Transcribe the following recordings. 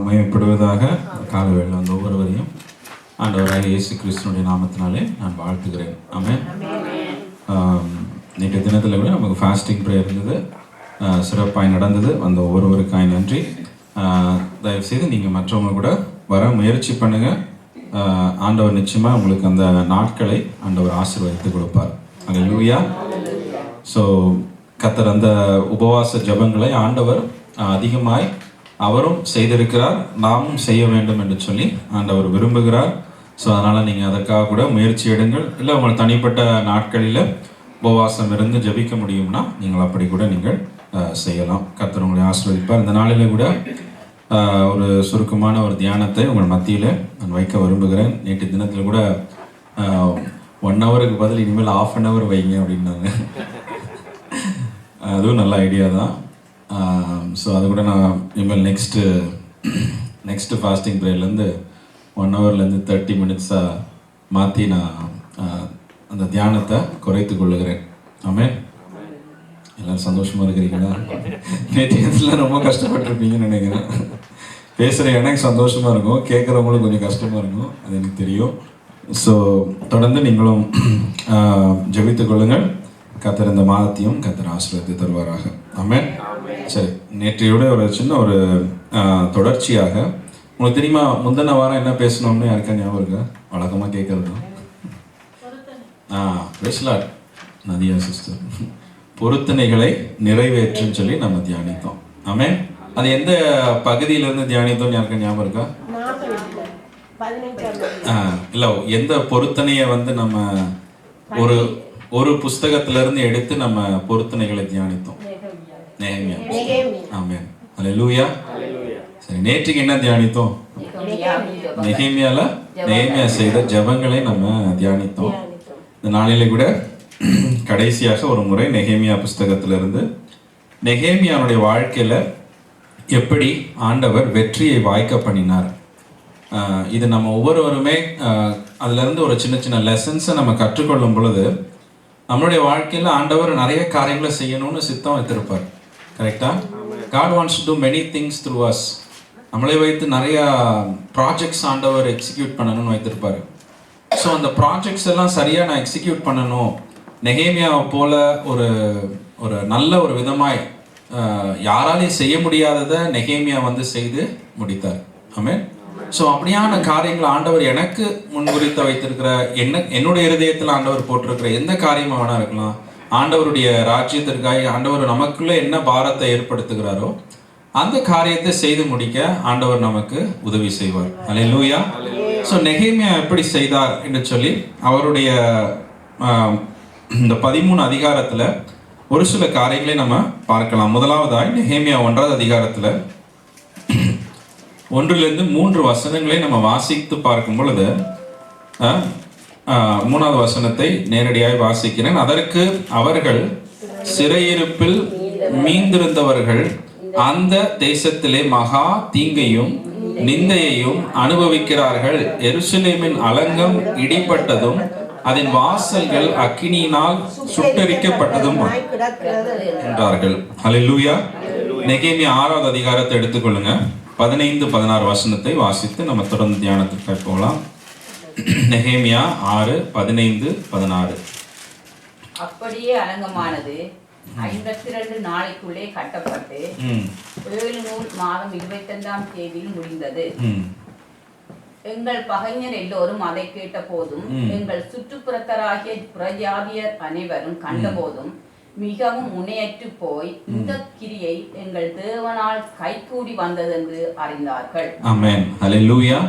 மகிமைப்படுவதாக. காலவேளை அந்த ஒவ்வொருவரையும் ஆண்டவராகிய இயேசு கிறிஸ்துவினுடைய நாமத்தினாலே நான் வாழ்த்துகிறேன். ஆமென். நேற்று தினத்தில் கூட நமக்கு ஃபாஸ்டிங் ப்ரேயர் இருந்தது, சிறப்பாக நடந்தது. வந்த ஒவ்வொருவருக்காய் நன்றி. தயவுசெய்து நீங்கள் மற்றவங்க கூட வர முயற்சி பண்ணுங்கள். ஆண்டவர் நிச்சயமாக உங்களுக்கு அந்த நாட்களை ஆண்டவர் ஆசீர்வதித்து கொடுப்பார். அல்லேலூயா. ஸோ கர்த்தர் அந்த உபவாச ஜெபங்களை ஆண்டவர் அதிகமாய் அவரும் செய்திருக்கிறார், நாமும் செய்ய வேண்டும் என்று சொல்லி ஆண்டவர் விரும்புகிறார். ஸோ அதனால் நீங்கள் அதற்காக கூட முயற்சி எடுங்கள். இல்லை உங்கள் தனிப்பட்ட நாட்களில் உபவாசம் இருந்து ஜெபிக்க முடியும்னா நீங்கள் அப்படி கூட நீங்கள் செய்யலாம். கர்த்தர் உங்களை ஆசீர்வதிப்பார். இந்த நாளில் கூட ஒரு சுருக்கமான ஒரு தியானத்தை உங்கள் மத்தியில் நான் வைக்க விரும்புகிறேன். நேற்று தினத்தில் கூட 1 ஹவருக்கு பதில் இனிமேல் 1/2 hour வைங்க அப்படின்னாங்க. அதுவும் நல்ல ஐடியா தான். ஸோ அது கூட நான் இனிமேல் நெக்ஸ்ட்டு ஃபாஸ்டிங் ப்ரேயர்லேருந்து 1 hourலேருந்து 30 minutes மாற்றி நான் அந்த தியானத்தை குறைத்து கொள்ளுகிறேன். ஆமென். எல்லோரும் சந்தோஷமாக இருக்கிறீங்களா? நேற்று ரொம்ப கஷ்டப்பட்டுருப்பீங்கன்னு நினைக்கிறேன். பேசுகிற எனக்கு சந்தோஷமாக இருக்கும், கேட்குறவங்களும் கொஞ்சம் கஷ்டமாக இருக்கும், அது எனக்கு தெரியும். ஸோ தொடர்ந்து நீங்களும் ஜெபித்துக் கொள்ளுங்கள். கர்த்தர் இந்த மாதத்தையும் கர்த்தர் ஆசீர்வதித்து தருவாராக. ஆமென். சரி, நேற்றையோட ஒரு சின்ன ஒரு தொடர்ச்சியாக உங்களுக்கு தெரியுமா, முந்தின வாரம் என்ன பேசணும்னு யாருக்கா ஞாபகம் இருக்கா? வழக்கமாக கேட்கறது பேசலாட் நதியா சிஸ்டர் பொருத்தனைகளை நிறைவேற்றுன்னு சொல்லி நம்ம தியானித்தோம். ஆமென். அது எந்த பகுதியிலேருந்து தியானித்தோம் யாருக்கா ஞாபகம் இருக்கா? இல்லை, எந்த பொருத்தனையை நம்ம ஒரு புஸ்தகத்திலிருந்து எடுத்து நம்ம பொருத்தனைகளை தியானித்தோம்? நெகேமியா. ஆமென். அல்லேலூயா. சரி, நேற்றுக்கு என்ன தியானித்தோம்? நெகேமியா செய்த ஜெபங்களை நம்ம தியானித்தோம். இந்த நாளிலே கூட கடைசியாக ஒரு முறை நெகேமியா புஸ்தகத்திலிருந்து நெகேமியாவுடைய வாழ்க்கையில் எப்படி ஆண்டவர் வெற்றியை வாய்க்க பண்ணினார், இது நம்ம ஒவ்வொருவருமே அதுலேருந்து ஒரு சின்ன சின்ன லெசன்ஸை நம்ம கற்றுக்கொள்ளும் பொழுது நம்மளுடைய வாழ்க்கையில் ஆண்டவர் நிறைய காரியங்களை செய்யணும்னு சித்தம் வைத்திருப்பார். கரெக்டா? God wants to do many things through us. நம்மளை வைத்து நிறைய ப்ராஜெக்ட்ஸ் ஆண்டவர் எக்ஸிக்யூட் பண்ணணும்னு வைத்திருப்பார். ஸோ அந்த ப்ராஜெக்ட்ஸ் எல்லாம் சரியாக நான் எக்ஸிக்யூட் பண்ணணும், நெகேமியாவை போல ஒரு நல்ல ஒரு விதமாய் யாராலையும் செய்ய முடியாததை நெகேமியா செய்து முடித்தார். ஆமென். ஸோ அப்படியான காரியங்கள் ஆண்டவர் எனக்கு முன்குறித்து வைத்திருக்கிற என்னுடைய இருதயத்தில் ஆண்டவர் போட்டிருக்கிற எந்த காரியமாக வேணா இருக்கலாம். ஆண்டவருடைய ராஜ்யத்திற்காக ஆண்டவர் நமக்குள்ள என்ன பாரத்தை ஏற்படுத்துகிறாரோ அந்த காரியத்தை செய்து முடிக்க ஆண்டவர் நமக்கு உதவி செய்வார். அல்லேலூயா. ஸோ நெகேமியா எப்படி செய்தார் என்று சொல்லி அவருடைய இந்த 13 அதிகாரத்தில் ஒரு சில காரியங்களை நம்ம பார்க்கலாம். முதலாவதாய் நெகேமியா 1வது அதிகாரத்தில் 1 to 3 வசனங்களை நம்ம வாசித்து பார்க்கும் பொழுது 3வது வசனத்தை நேரடியாக வாசிக்கிறேன். அதற்கு அவர்கள் சிறையிருப்பில் மீந்திருந்தவர்கள் அந்த தேசத்திலே மகா தீங்கையும் நிந்தையையும் அனுபவிக்கிறார்கள். எருசலேமின் அலங்கம் இடிப்பட்டதும் அதன் வாசல்கள் அக்கினியினால் சுட்டரிக்கப்பட்டதும் என்றார்கள். அல்லேலூயா. நெகேமியா 6வது அதிகாரத்தை எடுத்துக்கொள்ளுங்க. 15-16 வசனத்தை வாசித்து நம்ம தொடர்ந்து தியானத்துக்கு போகலாம். நெகேமியா 6:15-16. அப்படியே அலங்கமானது 52 நாளைக்குள்ளே கட்டப்பட்டு 7 மாதம் 25ஆம் தேதியில் முடிந்தது. எங்கள் பகைஞர் எல்லோரும் அதை கேட்ட போதும் எங்கள் சுற்றுப்புறத்தராகிய புறஜாதியர் அனைவரும் கண்டபோதும் மிகவும் முனையற்று போய் இந்த கிரியை எங்கள் தேவனால் கைகூடி வந்ததென்று அறிந்தார்கள். ஆமென். அல்லேலூயா.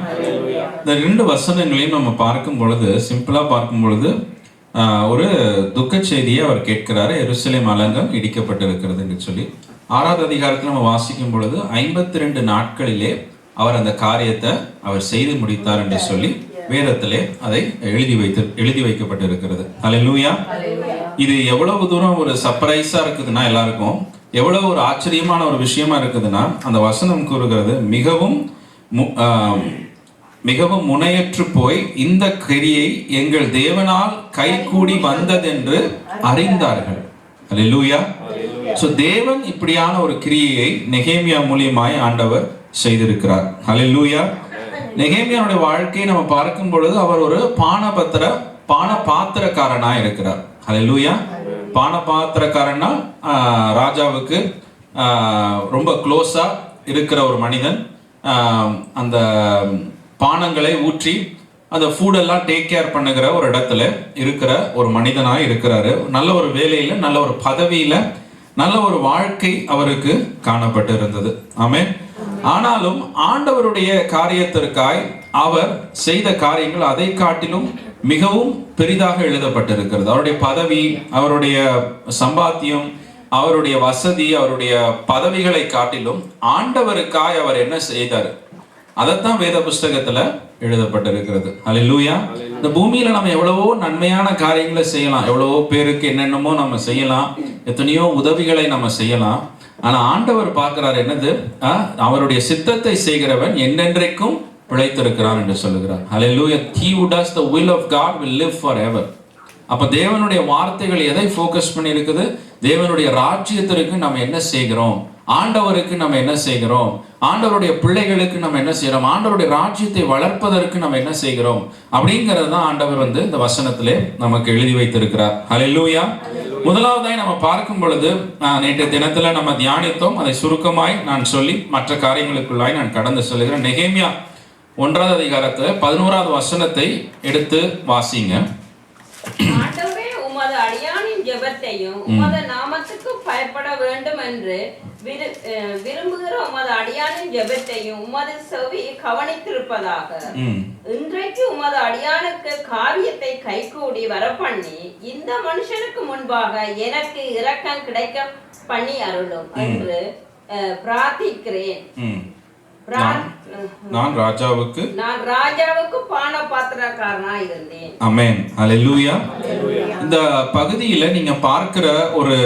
இந்த 2 வசனங்களையும் நம்ம பார்க்கும் பொழுது, சிம்பிளா பார்க்கும் பொழுது ஒரு துக்க செய்தியை அவர் கேட்கிறாரு. எருசலேம் அலங்கம் இடிக்கப்பட்டிருக்கிறது என்று சொல்லி 6வது அதிகாரத்தில் நம்ம வாசிக்கும் பொழுது 52 நாட்களிலே அவர் அந்த காரியத்தை அவர் செய்து முடித்தார் என்று சொல்லி வேதத்திலே அதை எழுதி வைக்கப்பட்டிருக்கிறது. அல்லேலூயா. இது எவ்வளவு தூரம் ஒரு சர்ப்ரைஸா இருக்குதுன்னா, எல்லாருக்கும் எவ்வளவு ஒரு ஆச்சரியமான ஒரு விஷயமா இருக்குதுன்னா, அந்த வசனம் கூறுகிறது மிகவும் முனையற்று போய் இந்த கிரியை எங்கள் தேவனால் கைகூடி வந்ததென்று அறிந்தார்கள். அல்லேலூயா. சோ தேவன் இப்படியான ஒரு கிரியையை நெகேமியா மூலியமாய் ஆண்டவர் செய்திருக்கிறார். ஹல்லேலூயா. நெகேமியாவுடைய வாழ்க்கையை நம்ம பார்க்கும் பொழுது அவர் ஒரு பான பாத்திரக்காரனா இருக்கிறார். ஹல்லேலூயா. பான பாத்திரக்காரன்னா ராஜாவுக்கு ரொம்ப க்ளோஸா இருக்கிற ஒரு மனிதன். அந்த பானங்களை ஊற்றி அந்த ஃபுட்டெல்லாம் டேக் கேர் பண்ணுகிற ஒரு இடத்துல இருக்கிற ஒரு மனிதனாக இருக்கிறாரு. நல்ல ஒரு வேலையில, நல்ல ஒரு பதவியில, நல்ல ஒரு வாழ்க்கை அவருக்கு காணப்பட்டு இருந்தது. ஆமென். ஆனாலும் ஆண்டவருடைய காரியத்திற்காய் அவர் செய்த காரியங்கள் அதை காட்டிலும் மிகவும் பெரிதாக எழுதப்பட்டிருக்கிறது. அவருடைய பதவி, அவருடைய சம்பாத்தியம், அவருடைய வசதி, அவருடைய பதவிகளை காட்டிலும் ஆண்டவருக்காய் அவர் என்ன செய்தார், அதைத்தான் வேத புஸ்தகத்துல எழுதப்பட்டிருக்கிறது. ஹல்லேலூயா. இந்த பூமியில நம்ம எவ்வளவோ நன்மையான காரியங்களை செய்யலாம், எவ்வளவோ பேருக்கு என்னென்னமோ நம்ம செய்யலாம், எத்தனையோ உதவிகளை நம்ம செய்யலாம். ஆனா ஆண்டவர் பார்க்கிறார் என்னது, அவருடைய சித்தத்தை செய்கிறவன் என்றென்றைக்கும் பிழைத்திருக்கிறான் என்று சொல்லுகிறார். ஹல்லேலூயா. He who does the will of God will live forever. அப்ப தேவனுடைய வார்த்தைகள் எதை ஃபோக்கஸ் பண்ணி இருக்குது, தேவனுடைய ராஜ்யத்திற்கு நம்ம என்ன செய்கிறோம், ஆண்டவருக்கு நம்ம என்ன செய்கிறோம், ஆண்டவருடைய பிள்ளைகளுக்கு நம்ம என்ன செய்கிறோம், ஆண்டவருடைய ராஜ்யத்தை வளர்ப்பதற்கு நம்ம என்ன செய்கிறோம் அப்படிங்கிறது தான் ஆண்டவர் இந்த வசனத்திலே நமக்கு எழுதி வைத்திருக்கிறார். ஹல்லேலூயா. முதலாவதாய் நம்ம பார்க்கும் பொழுது நேற்று தினத்துல நம்ம தியானித்தோம். அதை சுருக்கமாய் நான் சொல்லி மற்ற காரியங்களுக்குள்ளாய் நான் கடந்து சொல்லுகிறேன். நெகேமியா 1வது அதிகாரத்துல 11வது வசனத்தை எடுத்து வாசிங்க. ஆண்டவரே, உமது அடியானின் ஜெபத்தையும் உமது நாமத்துக்கு பயப்பட வேண்டும் என்று விரும்புகிற உமது அடியானின் ஜெபத்தையும் உமது செவி கவனித்திருப்பதாக. இன்றைக்கு உமது அடியானுக்கு காரியத்தை கைகூடி வரப்பண்ணி இந்த மனுஷனுக்கு முன்பாக எனக்கு இரக்கம் கிடைக்க பண்ணி அருளும் என்று பிரார்த்திக்கிறேன். நான் ராஜாவுக்கு பான பாத்திரக்காரனா இருந்தேன். ஆமென். ஹல்லேலூயா. இந்த பகுதியில நீங்க பார்க்கிற ஒரு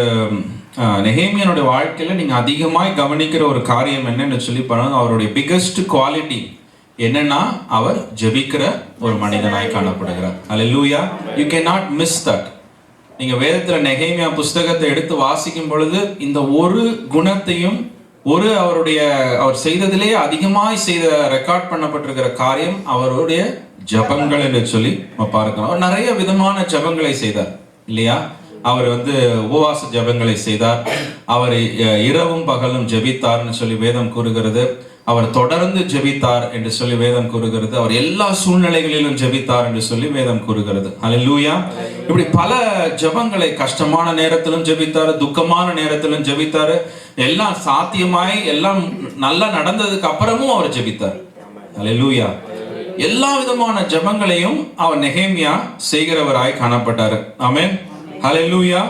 நெகேமியானுடைய வாழ்க்கையில நீங்க அதிகமாய் கவனிக்கிற ஒரு காரியம் என்னன்னு சொல்லி பாருங்க. அவருடைய பிகெஸ்ட் குவாலிட்டி என்னன்னா அவர் ஜெபிக்கிற ஒரு மனிதனாய் காணப்படுகிறார். ஹல்லேலூயா. You cannot miss that. நீங்க வேதத்துல நெகேமியா புஸ்தகத்தை எடுத்து வாசிக்கும் பொழுது இந்த ஒரு குணத்தையும், அவர் செய்ததிலேயே அதிகமாய் செய்த ரெக்கார்ட் பண்ணப்பட்டிருக்கிற காரியம் அவருடைய ஜபங்கள் என்று சொல்லி பார்க்கிறோம். அவர் நிறைய விதமான ஜபங்களை செய்தார் இல்லையா. அவர் உபவாச ஜபங்களை செய்தார். அவர் இரவும் பகலும் ஜெபித்தார்னு சொல்லி வேதம் கூறுகிறது. அவர் தொடர்ந்து ஜெபித்தார் என்று சொல்லி வேதம் கூறுகிறது. அவர் எல்லா சூழ்நிலைகளிலும் ஜெபித்தார் என்று சொல்லி வேதம் கூறுகிறது. ஹல்லேலூயா. இப்படி பல ஜெபங்களை கஷ்டமான நேரத்திலும் ஜெபித்தார், துக்கமான நேரத்திலும் ஜெபித்தார். எல்லாம் சாத்தியமாய் எல்லாம் நல்லா நடந்ததுக்கு அப்புறமும் அவர் ஜெபித்தார். ஹல்லேலூயா. எல்லா விதமான ஜெபங்களையும் அவர் நெகேமியா செய்கிறவராய் காணப்பட்டார். ஆமென். ஹல்லேலூயா.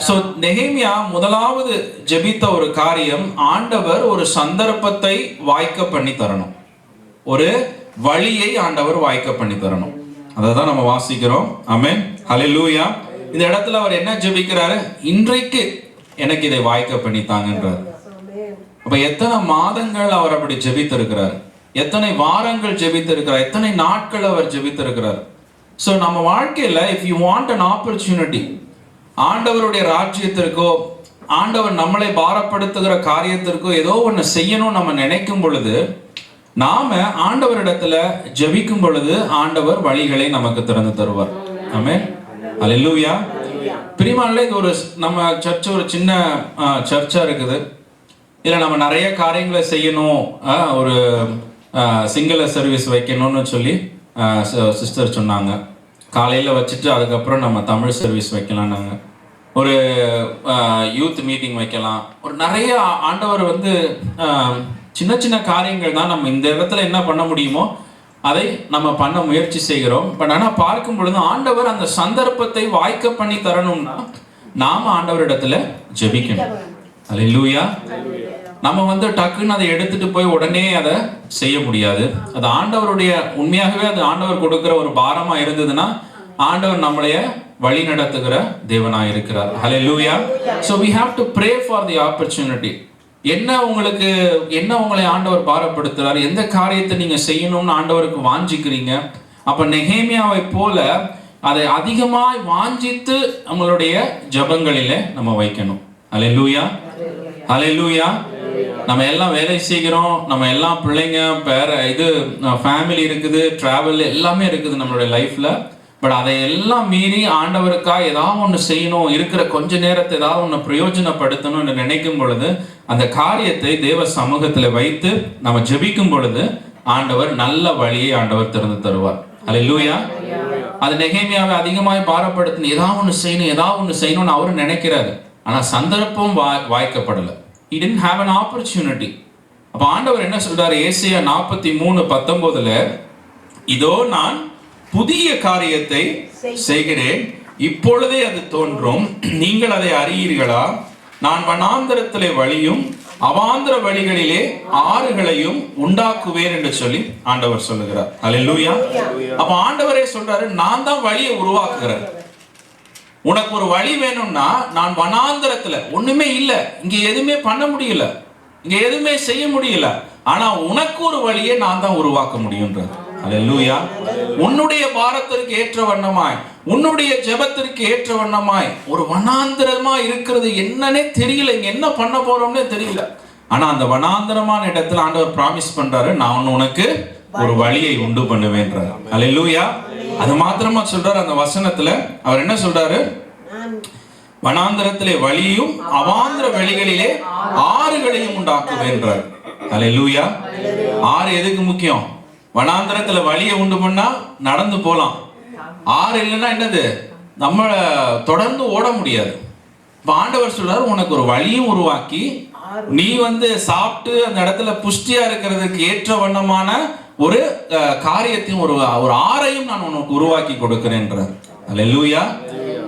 சோ நெகேமியா முதலாவது ஜெபித்த ஒரு காரியம், ஆண்டவர் ஒரு சந்தர்ப்பத்தை வாய்க்க பண்ணி தரணும், ஒரு வழியை ஆண்டவர் வாய்க்க பண்ணி தரணும். அதை தான் நம்ம வாசிக்கிறோம். ஆமென். ஹல்லேலூயா. இந்த இடத்துல அவர் என்ன ஜெபிக்கிறாரு, இன்றைக்கு எனக்கு இதை வாய்க்க பண்ணி தாங்கன்றார். அப்ப எத்தனை மாதங்கள் அவர் அப்படி ஜெபித்திருக்கிறார், எத்தனை வாரங்கள் ஜெபித்திருக்கிறார், எத்தனை நாட்கள் அவர் ஜெபித்திருக்கிறார். சோ நம்ம வாழ்க்கையில if you want an opportunity, ஆண்டவருடைய ராஜ்யத்திற்கோ ஆண்டவர் நம்மளை பாரப்படுத்துகிற காரியத்திற்கோ ஏதோ ஒன்று செய்யணும் நம்ம நினைக்கும் பொழுது, நாம ஆண்டவரிடத்துல ஜெபிக்கும் பொழுது ஆண்டவர் வழிகளை நமக்கு திறந்து தருவார். ஆமென். ஹல்லேலூயா. பிரியமானவர்களே, இது ஒரு நம்ம சர்ச் ஒரு சின்ன சர்ச்சா இருக்குது. இதுல நம்ம நிறைய காரியங்களை செய்யணும், ஒரு சிங்கள சர்வீஸ் வைக்கணும்னு சொல்லி சிஸ்டர் சொன்னாங்க. காலையில் வச்சுட்டு அதுக்கப்புறம் நம்ம தமிழ் சர்வீஸ் வைக்கலாம், நாங்கள் ஒரு யூத் மீட்டிங் வைக்கலாம். ஒரு நிறைய ஆண்டவர் சின்ன சின்ன காரியங்கள் தான் நம்ம இந்த இடத்துல என்ன பண்ண முடியுமோ அதை நம்ம பண்ண முயற்சி செய்கிறோம். பட் ஆனால் பார்க்கும் பொழுது ஆண்டவர் அந்த சந்தர்ப்பத்தை வாய்க்க பண்ணி தரணும்னா நாம ஆண்டவரிடத்துல ஜெபிக்கணும். ஹல்லேலூயா. நம்ம டக்குன்னு அதை எடுத்துட்டு போய் உடனே அதை செய்ய முடியாது. அது ஆண்டவருடைய உண்மையாகவே அது ஆண்டவர் கொடுக்கிற ஒரு பாரமா இருந்ததுன்னா ஆண்டவர் நம்மளைய வழி நடத்துகிற தேவனா இருக்கிறார். ஹல்லேலூயா. So we have to pray for the opportunity. என்ன உங்களை ஆண்டவர் பாரப்படுத்துறார், எந்த காரியத்தை நீங்க செய்யணும்னு ஆண்டவருக்கு வாஞ்சிக்கிறீங்க. அப்ப நெகேமியாவை போல அதை அதிகமாய் வாஞ்சித்து நம்மளுடைய ஜபங்களிலே நம்ம வைக்கணும். ஹல்லேலூயா. ஹல்லேலூயா. நம்ம எல்லாம் வேலை செய்கிறோம், நம்ம எல்லாம் பிள்ளைங்க வேற இது ஃபேமிலி இருக்குது, டிராவல் எல்லாமே இருக்குது நம்மளுடைய லைஃப்ல. பட் அதை எல்லாம் மீறி ஆண்டவருக்காக ஏதாவது ஒன்று செய்யணும், இருக்கிற கொஞ்ச நேரத்தை ஏதாவது ஒன்று பிரயோஜனப்படுத்தணும்னு நினைக்கும் பொழுது அந்த காரியத்தை தேவ சமூகத்தில் வைத்து நம்ம ஜெபிக்கும் பொழுது ஆண்டவர் நல்ல வழியை ஆண்டவர் திறந்து தருவார். அல்லேலூயா. அது நெகேமியாவை அதிகமாக பாரப்படுத்தின ஏதாவது ஒன்று செய்யணும்னு அவரு நினைக்கிறாரு. ஆனா சந்தர்ப்பம் வாய்க்கப்படலை. He didn't have an opportunity. அப்ப ஆண்டவர் என்ன சொல்றாரு? ஏசாயா 43:19 இதோ நான் புதிய காரியத்தை செய்கிறேன், இப்பொழுதே அது தோன்றும், நீங்கள் அதை அறியீர்களா? நான் வனாந்தரத்திலே வழியும் அவாந்தர வழிகளிலே ஆறுகளையும் உண்டாக்குவேன் என்று சொல்லி ஆண்டவர் சொல்லுகிறார். அல்லேலூயா. அப்ப ஆண்டவரே சொல்றாரு, நான் தான் வழியை உருவாக்குகிறேன். உனக்கு ஒரு வழி வேணும்னா நான் வனாந்தரத்துல ஒண்ணுமே இல்ல, இங்க எதுவுமே பண்ண முடியல, இங்க எதுவுமே செய்ய முடியல, ஆனா உனக்கு ஒரு வழியை நான் தான் உருவாக்க முடியும்ன்றார். அல்லேலூயா. உன்னுடைய பாரத்திற்கு ஏற்ற வண்ணமாய், உன்னுடைய ஜெபத்திற்கு ஏற்ற வண்ணமாய் ஒரு வனாந்தரமா இருக்கிறது என்னன்னே தெரியல, இங்க என்ன பண்ண போறோம்னே தெரியல. ஆனா அந்த வனாந்தரமான இடத்துல ஆண்டவர் பிராமிஸ் பண்றாரு, நான் உனக்கு ஒரு வழியை உண்டு பண்ணுவேன்றார். அல்லேலூயா. அது மாத்திரமா சொல்றாரு அந்த வசனத்துல. அவர் என்ன சொல்றாரு? வனாந்தரத்திலே வழியும் அவாந்தர வெளிகளிலே ஆறுகளையும் உண்டாக்குவேன்றார். அல்லேலூயா. ஆறு எதுக்கு முக்கியம்? வனாந்தரத்துல வழியை உண்டு பண்ணா நடந்து போலாம். ஆறு இல்லைன்னா என்னது? நம்ம தொடர்ந்து ஓட முடியாது. ஆண்டவர் சொல்றாரு, உனக்கு ஒரு வழியும் உருவாக்கி நீ சாப்பிட்டு அந்த இடத்துல புஷ்டியா இருக்கிறதுக்கு ஏற்ற வண்ணமான ஒரு காரியத்தையும் ஒரு ஆறையும் நான் உனக்கு உருவாக்கி கொடுக்கிறேன்றார். அல்லேலூயா.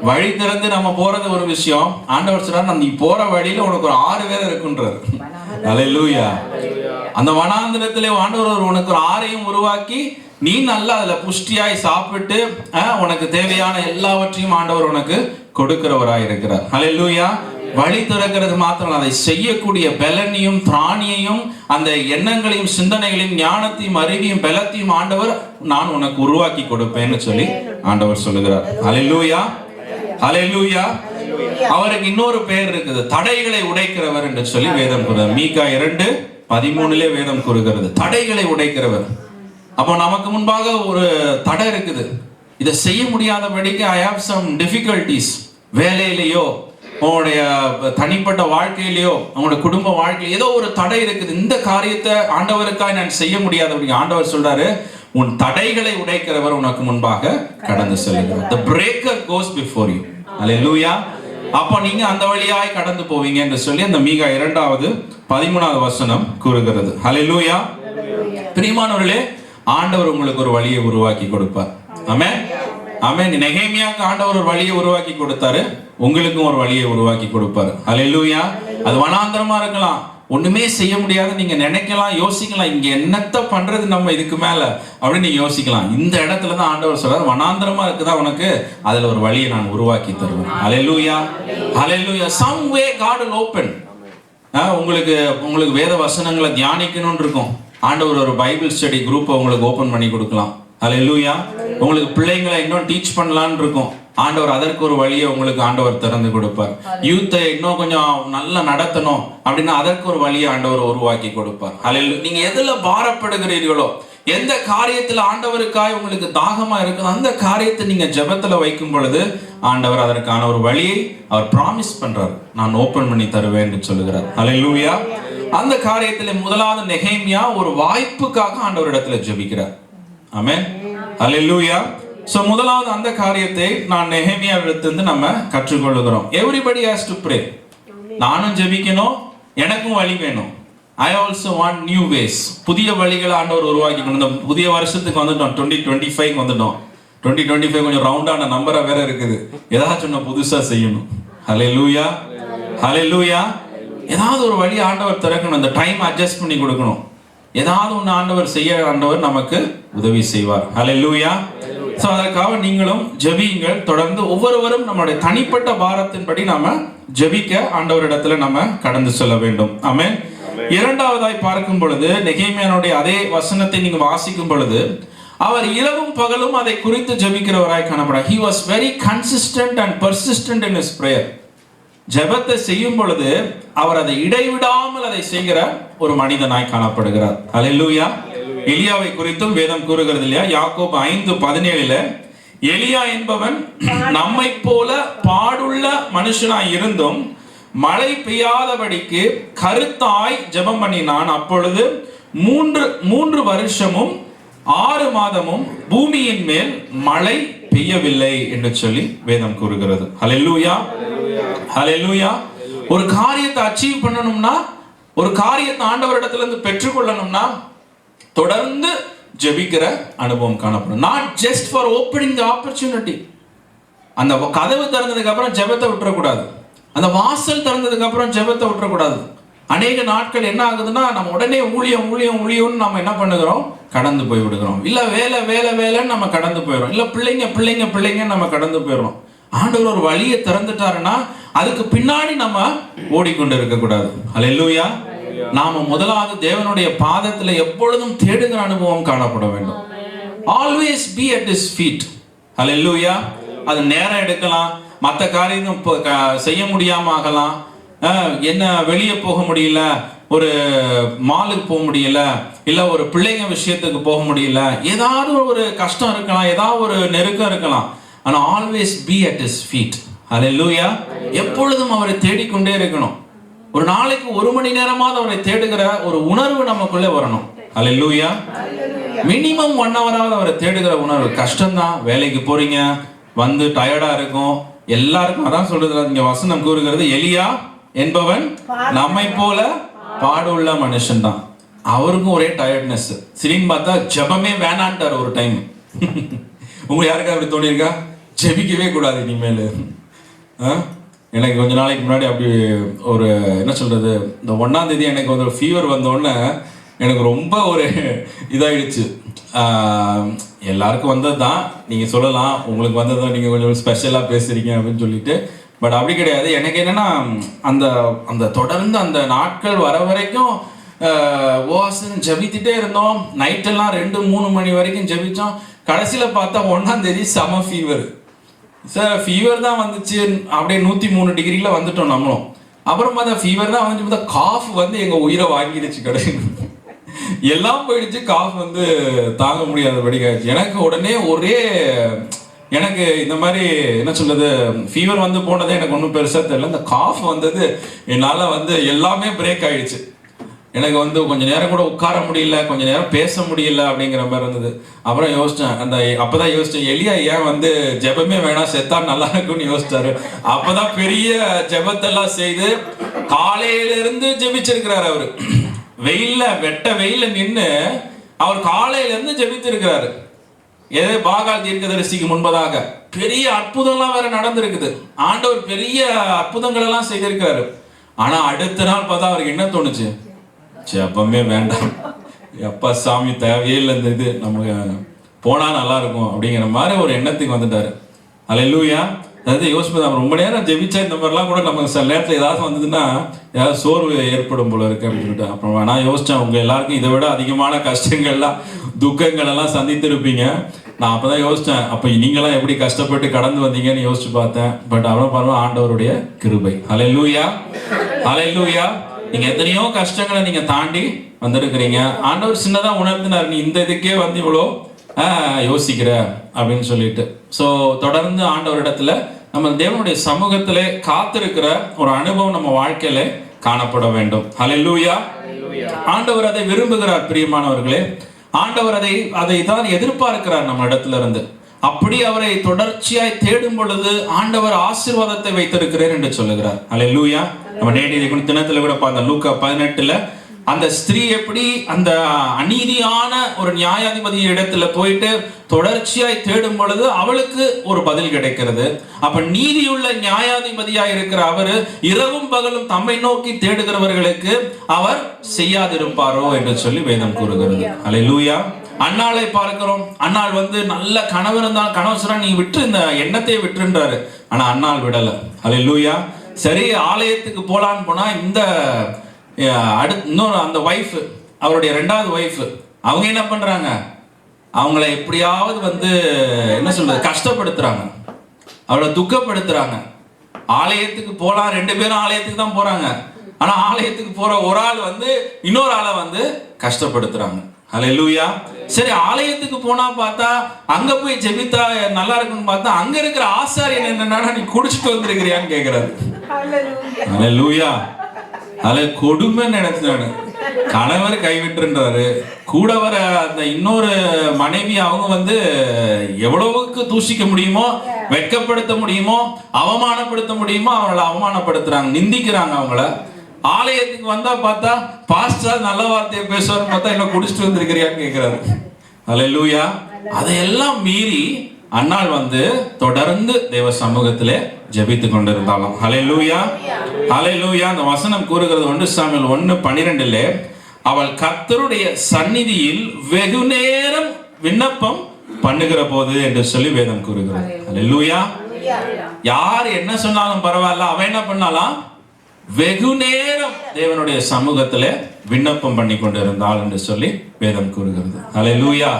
வழி திறந்து நம்ம போறது ஒரு விஷயம். ஆண்டவர் சொல்றாரு, நீ போற வழியில உனக்கு ஒரு ஆறு வேற இருக்குன்றார். அல்லேலூயா. அந்த வனாந்திரத்திலே ஆண்டவர் உனக்கு ஒரு ஆறையும் உருவாக்கி நீ நல்லா அதுல புஷ்டியாய் சாப்பிட்டு உனக்கு தேவையான எல்லாவற்றையும் ஆண்டவர் உனக்கு கொடுக்கிறவராய் இருக்கிறார். அல்லேலூயா. வழி திறக்கிறது மாத்திரம், அதை செய்யக்கூடிய பலனையும் திராணியையும் அந்த எண்ணங்களையும் சிந்தனைகளையும் ஞானத்தையும் அறிவையும் பலத்தையும் ஆண்டவர் நான் உனக்கு உருவாக்கி கொடுப்பேன்னு சொல்லி ஆண்டவர் சொல்லுகிறார். அல்லேலூயா. அல்லேலூயா. அவருக்கு இன்னொரு பெயர் இருக்குது, தடைகளை உடைக்கிறவர் என்று சொல்லி வேதம் கூறுகிறது. மீகா 2:13 வேதம் கூறுகிறது, தடைகளை உடைக்கிறவர். அப்போ நமக்கு முன்பாக ஒரு தடை இருக்குது, இதை செய்ய முடியாதபடிக்கு I have some difficulties. வேலையிலேயோ உங்களுடைய தனிப்பட்ட வாழ்க்கையிலேயோ உங்களுடைய குடும்ப வாழ்க்கையில ஏதோ ஒரு தடை இருக்குது. இந்த காரியத்தை ஆண்டவருக்காக நான் செய்ய முடியாதபடி ஆண்டவர் சொல்றாரு, உன் தடைகளை உடைக்கிறவர் உனக்கு முன்பாக கடந்து செல்கிறார். The breaker goes before you. அல்லேலூயா. அப்ப நீங்க அந்த வழியாய் கடந்து போவீங்க என்று சொல்லி அந்த மீகா 2:13 கூறுகிறது. அல்லேலூயா. பிரியமானவர்களே, ஆண்டவர் உங்களுக்கு ஒரு வழியை உருவாக்கி கொடுப்பார். ஆமென். ஆமென். நெகேமியாவுக்கு ஆண்டவர் ஒரு வழியை உருவாக்கி கொடுத்தாரு, உங்களுக்கும் ஒரு வழியை உருவாக்கி கொடுப்பாரு. அல்லேலூயா. அது வனாந்தரமா இருக்கலாம், ஒண்ணுமே செய்ய முடியாது, நீங்க நினைக்கலாம், யோசிக்கலாம், இங்க என்னத்த பண்றது நம்ம இதுக்கு மேல அப்படின்னு நீங்க யோசிக்கலாம். இந்த இடத்துல தான் ஆண்டவர் சொல்றாரு, வனாந்தரமா இருக்குதா உனக்கு, அதுல ஒரு வழியை நான் உருவாக்கி தருவேன். அல்லேலூயா. அல்லேலூயா. some way God will open. உங்களுக்கு வேத வசனங்களை தியானிக்கணும்னு இருக்கும், ஆண்டவர் ஒரு பைபிள் ஸ்டடி குரூப்பை உங்களுக்கு ஓபன் பண்ணி கொடுக்கலாம். அல்லேலூயா. உங்களுக்கு பிள்ளைங்களை இன்னும் டீச் பண்ணலான்னு இருக்கும், ஆண்டவர் அதற்கு ஒரு வழியை உங்களுக்கு ஆண்டவர் திறந்து கொடுப்பார். யூத்தை இன்னும் கொஞ்சம் நல்லா நடத்தணும் அப்படின்னா அதற்கு ஒரு வழியை ஆண்டவர் உருவாக்கி கொடுப்பார். அல்லேலூயா. நீங்க எதுல பாரப்படுகிறீர்களோ, எந்த காரியத்துல ஆண்டவருக்காய் உங்களுக்கு தாகமா இருக்குது, அந்த காரியத்தை நீங்க ஜெபத்துல வைக்கும் பொழுது ஆண்டவர் அதற்கான ஒரு வழியை அவர் பிராமிஸ் பண்றார், நான் ஓபன் பண்ணி தருவேன் என்று சொல்லுகிறார். அல்லேலூயா. அந்த காரியத்துல முதலாவது நெகேமியா ஒரு வாய்ப்புக்காக ஆண்டவர் இடத்துல ஜெபிக்கிறார். ஆமென். அல்லேலூயா. சோ முதலாவது அந்த காரியத்தை நான் நெகேமியாவிடத்திலிருந்து நம்ம கற்றுக்கொள்ளுகிறோம். Everybody has to pray. நானும் ஜெபிக்கணும், எனக்கும் வழி வேணும். I also want new ways. புதிய வழிகளை ஆண்டவர் உருவாக்கி கொண்டு, புதிய வருஷத்துக்கு வந்துட்டோம், 2025 வந்துட்டோம். 2025 கொஞ்சம் ரவுண்டான நம்பரா வேற இருக்குது, ஏதாச்சும் ஒன்று புதுசா செய்யணும். ஹல்லேலூயா. ஹல்லேலூயா. ஏதாவது ஒரு வழி ஆண்டவர் திறக்கணும், அந்த டைம் அட்ஜஸ்ட் பண்ணி கொடுக்கணும். ஏதாவது ஒன்று ஆண்டவர் செய்ய ஆண்டவர் நமக்கு உதவி செய்வார். ஹல்லேலூயா. சோ அதற்காக நீங்களும் ஜெபியுங்கள். தொடர்ந்து ஒவ்வொருவரும் நம்மளுடைய தனிப்பட்ட பாரத்தின்படி நாம ஜெபிக்க ஆண்டவரிடத்துல நம்ம கடந்து செல்ல வேண்டும். ஆமென். இரண்டாவதாய் பார்க்கும் பொழுது நெகேமியானுடைய அதே வசனத்தை நீங்க வாசிக்கும் பொழுது அவர் இரவும் பகலும் அதை குறித்து ஜெபிக்கிறவராய் காணப்பட்டார். He was very consistent and persistent in his prayer. ஜெபத்தை செய்யும் பொழுது அவர் அதை இடைவிடாமல் அதை செய்கிற ஒரு மனிதனாய் காணப்படுகிறார். அல்லேலூயா. எலியாவை குறித்தும் வேதம் கூறுகிறது இல்லையா? யாக்கோபு 5:17 எலியா என்பவன் நம்மை போல பாடுள்ள மனுஷனாய் இருந்தும் மழை பெய்யாதபடிக்கு கருத்தாய் ஜெபம் பண்ணினான். அப்பொழுது 3 வருஷமும் 6 மாதமும் பூமியின் மேல் மழை பெய்யவில்லை என்று சொல்லி வேதம் கூறுகிறது. ஹல்லேலூயா, ஹல்லேலூயா. ஒரு காரியத்தை அச்சீவ் பண்ணணும்னா, ஒரு காரியத்தை ஆண்டவரிடத்துல இருந்து பெற்றுக்கொள்ளணும்னா தொடர்ந்து ஜெபிக்கிற அனுபவம் காணப்படும். Not just for opening the opportunity. அந்த கதவு திறந்ததுக்கு அப்புறம் ஜெபத்தை விட்டுறக்கூடாது. அந்த வாசல் திறந்ததுக்கு அப்புறம் ஜெபத்தை விட்டுறக்கூடாது. அநேக நாட்கள் என்ன ஆகுதுன்னா, நம்ம உடனே ஊழியம்னு நம்ம என்ன பண்ணுகிறோம், கடந்து போய் விடுகிறோம். இல்ல வேலைன்னு நம்ம கடந்து போயிடும். இல்ல பிள்ளைங்க நம்ம கடந்து போயிடும். ஆண்டவர் ஒரு வழியை திறந்துட்டாருன்னா அதுக்கு பின்னாடி நம்ம ஓடிக்கொண்டு இருக்கக்கூடாது. அல்லேலூயா. நாம முதலாவது தேவனுடைய பாதத்துல எப்பொழுதும் தேடுகிற அனுபவம் காணப்பட வேண்டும். Always be at his feet. Alleluia. அது நேரம் எடுக்கலாம், மற்ற காரியம் செய்ய முடியாம ஆகலாம், என்ன வெளியே போக முடியல, ஒரு மாலுக்கு போக முடியல, இல்ல ஒரு பிள்ளைங்க விஷயத்துக்கு போக முடியல, ஏதாவது ஒரு கஷ்டம் இருக்கலாம், ஏதாவது ஒரு நெருக்கம் இருக்கலாம். ஆனா always be at his feet. Alleluia. எப்பொழுதும் அவரை தேடிக்கொண்டே இருக்கணும். ஒரு நாளைக்கு 1 மணி நேரமாவது அவரை தேடுகிற ஒரு உணர்வு நமக்குள்ளே வரணும். அல்லேலூயா. மினிமம் 1 ஹவராவது அவரை தேடுகிற உணர்வு. கஷ்டம்தான், வேலைக்கு போறீங்க, வந்து டயர்டா இருக்கும் எல்லாருக்கும். அதான் சொல்றது இங்க வசனம் கூறுகிறது, எலியா என்பவன் நம்மை போல பாடுள்ள மனுஷன் தான். அவருக்கும் ஒரே டயர்ட்னஸ். சரின்னு பார்த்தா ஜெபமே வேணான்ட்டார் ஒரு டைம். உங்க யாருக்கா அப்படி தோணியிருக்கா? ஜெபிக்கவே கூடாது இனிமேல். எனக்கு கொஞ்ச நாளைக்கு முன்னாடி அப்படி ஒரு என்ன சொல்றது, இந்த 1ஆம் தேதி எனக்கு வந்து ஃபீவர் வந்தோடனே எனக்கு ரொம்ப ஒரு இதாயிடுச்சு. எல்லாருக்கும் வந்தது தான், நீங்க சொல்லலாம் உங்களுக்கு வந்தது தான், நீங்க கொஞ்சம் ஸ்பெஷலா பேசுறீங்க அப்படின்னு சொல்லிட்டு. பட் அப்படி கிடையாது. எனக்கு என்னன்னா, அந்த அந்த தொடர்ந்து அந்த நாட்கள் வர வரைக்கும் ஓசன் ஜபித்துட்டே இருந்தோம். நைட்டெல்லாம் 2-3 மணி வரைக்கும் ஜபிச்சோம். கடைசியில பார்த்தா 1ஆம் தேதி செம ஃபீவர். சார் ஃபீவர் தான் வந்துச்சு, அப்படியே 103 டிகிரில வந்துட்டோம் நம்மளும். அப்புறம் பார்த்தா ஃபீவர் தான் வந்துச்சு, பார்த்தா காஃப் வந்து எங்க உயிரை வாங்கிடுச்சு. கடைசி எல்லாம் போயிடுச்சு. காஃப் வந்து தாங்க முடியாதபடி ஆயிடுச்சு. எனக்கு உடனே எனக்கு இந்த மாதிரி என்ன சொல்றது, ஃபீவர் வந்து போனதே எனக்கு ஒன்றும் பெருசாக தெரியல. இந்த காஃப் வந்தது என்னால் வந்து எல்லாமே பிரேக் ஆயிடுச்சு. எனக்கு வந்து கொஞ்சம் நேரம் கூட உட்கார முடியல, கொஞ்சம் நேரம் பேச முடியல அப்படிங்கிற மாதிரி இருந்தது. அப்புறம் யோசிச்சேன், அப்பதான் யோசிச்சேன், எலியா ஏன் வந்து ஜெபமே வேணாம், செத்தா நல்லா இருக்கும்னு யோசிச்சாரு. அப்பதான் பெரிய ஜெபத்தெல்லாம் செய்து காலையில இருந்து ஜெபிச்சிருக்கிறாரு. அவரு வெட்ட வெயில நின்று அவர் காலையில இருந்து ஜெபித்திருக்கிறாரு. பாகால் தீர்க்கதரிசிக்கு முன்பதாக பெரிய அற்புதம்லாம் வேற நடந்திருக்குது. ஆண்டவர் பெரிய அற்புதங்கள் எல்லாம் செய்திருக்காரு. ஆனா அடுத்த நாள் பார்த்தா அவருக்கு என்ன தோணுச்சு, ஜெபமே வேண்டாம், எப்பா சாமி தேவையே இல்லை, இந்த இது நமக்கு போனா நல்லா இருக்கும் அப்படிங்கிற மாதிரி ஒரு எண்ணத்துக்கு வந்துட்டாரு. அல்லேலூயா. அதாவது யோசிப்பது, நம்ம ரொம்ப நேரம் ஜெபிச்சா இந்த மாதிரிலாம் கூட நமக்கு சில நேரத்தில் ஏதாவது வந்ததுன்னா ஏதாவது சோர்வு ஏற்படும் போல இருக்கு அப்படின்னு சொல்லிட்டு. அப்புறம் நான் யோசிச்சேன், உங்க எல்லாருக்கும் இதை விட அதிகமான கஷ்டங்கள்லாம் துக்கங்கள் எல்லாம் சந்தித்திருப்பீங்க. நான் அப்பதான் யோசிச்சேன், அப்ப நீங்களாம் எப்படி கஷ்டப்பட்டு கடந்து வந்தீங்கன்னு யோசிச்சு பார்த்தேன். பட் அவ்வளவு பாருங்க, ஆண்டவருடைய கிருபை. அல்லேலூயா, அல்லேலூயா. நீங்க எத்தனையோ கஷ்டங்களை நீங்க தாண்டி வந்திருக்கிறீங்க. ஆண்டவர் சின்னதா உணர்த்தினார், நீ இந்த இதுக்கே வந்து இவ்வளோ யோசிக்கிற அப்படின்னு சொல்லிட்டு. ஸோ தொடர்ந்து ஆண்டவரிடத்துல நம்ம தேவனுடைய சமூகத்திலே காத்திருக்கிற ஒரு அனுபவம் நம்ம வாழ்க்கையில காணப்பட வேண்டும். அல்லேலூயா. ஆண்டவர் அதை விரும்புகிறார். பிரியமானவர்களே, ஆண்டவர் அதை தான் எதிர்பார்க்கிறார் நம்ம இடத்துல இருந்து. அப்படி அவரை தொடர்ச்சியாய் தேடும் பொழுது ஆண்டவர் ஆசீர்வாதத்தை வைத்திருக்கிறேன் என்று சொல்லுகிறார். அல்லேலூயா. நம்ம நேற்று தினத்துல கூட பார்த்தோம், லூக்கா 18 அந்த ஸ்திரீ எப்படி அந்த அநீதியான ஒரு நியாயாதிபதி இடத்துல போயிட்டு தொடர்ச்சியாய் தேடும் பொழுது அவளுக்கு ஒரு பதில் கிடைக்கிறது. அப்ப நீதியுள்ள நியாயாதிபதியா இருக்கிற அவரு இரவும் பகலும் தம்மை நோக்கி தேடுகிறவர்களுக்கு அவர் செய்யாதிருப்பாரோ என்று சொல்லி வேதம் கூறுகிறது. அல்லேலூயா. அன்னாளை பார்க்கிறோம். அன்னாள் வந்து நல்ல கணவர் இருந்தால் கணவர் சொன்னா நீ விட்டு இந்த எண்ணத்தை விட்டுன்றாரு. ஆனா அன்னாள் விடல. அல்லேலூயா. சரி, ஆலயத்துக்கு போலான்னு போனா இந்த இன்னொரு அந்த வைஃப், அவருடைய 2வது வைஃப், அவங்க என்ன பண்றாங்க, அவங்கள எப்படியாவது வந்து என்ன சொல்றது, கஷ்டப்படுத்துறாங்க, அவளை துக்கப்படுத்துறாங்க. ஆலயத்துக்கு போலாம், 2 பேரும் ஆலயத்துக்கு தான் போறாங்க. ஆனா ஆலயத்துக்கு போற ஒரு ஆள் வந்து இன்னொரு ஆளை வந்து கஷ்டப்படுத்துறாங்க. ஹல்லேலூயா. சரி, ஆலயத்துக்கு போனா பார்த்தா அங்க போய் ஜெபித்தா நல்லா இருக்குன்னு பார்த்தா அங்க இருக்கிற ஆசாரியன் என்னன்னா நீ குடிச்சிட்டு வந்திருக்கிறியான்னு கேக்குறாரு. ஹல்லேலூயா. அதுல கொடுமை நினைச்சானு கணவர் கைவிட்டுன்றாரு. கூட வர அந்த இன்னொரு மனைவி அவங்க வந்து எவ்வளவுக்கு தூஷிக்க முடியுமோ, வெட்கப்படுத்த முடியுமோ, அவமானப்படுத்த முடியுமோ அவங்கள அவமானப்படுத்துறாங்க, நிந்திக்கிறாங்க அவங்கள. ஆலயத்துக்கு வந்தா பார்த்தா பாஸ்டர் நல்ல வார்த்தையை பேசுவார்னு பார்த்தா என்ன குடிச்சிட்டு வந்திருக்கிறியான்னு கேட்கிறாரு. ஹல்லேலூயா. அதையெல்லாம் மீறி அன்னாள் வந்து தொடர்ந்து தேவ சமூகத்திலே ஜெபித்து கொண்டிருந்தாலும். ஹல்லேலூயா, ஹல்லேலூயா. அந்த வசனம் கூறுகிறது 1 சாமுவேல் 1:12 அவள் கர்த்தருடைய சந்நிதியில் வெகு நேரம் விண்ணப்பம் பண்ணுகிற போது என்று சொல்லி வேதம் கூறுகிறது. ஹல்லேலூயா. யார் என்ன சொன்னாலும் பரவாயில்ல, அவன் என்ன பண்ணாலாம்? வெகு நேரம் தேவனுடைய சமூகத்துல விண்ணப்பம் பண்ணி கொண்டிருந்தாள் என்று சொல்லி வேதம் கூறுகிறது. ஹல்லேலூயா,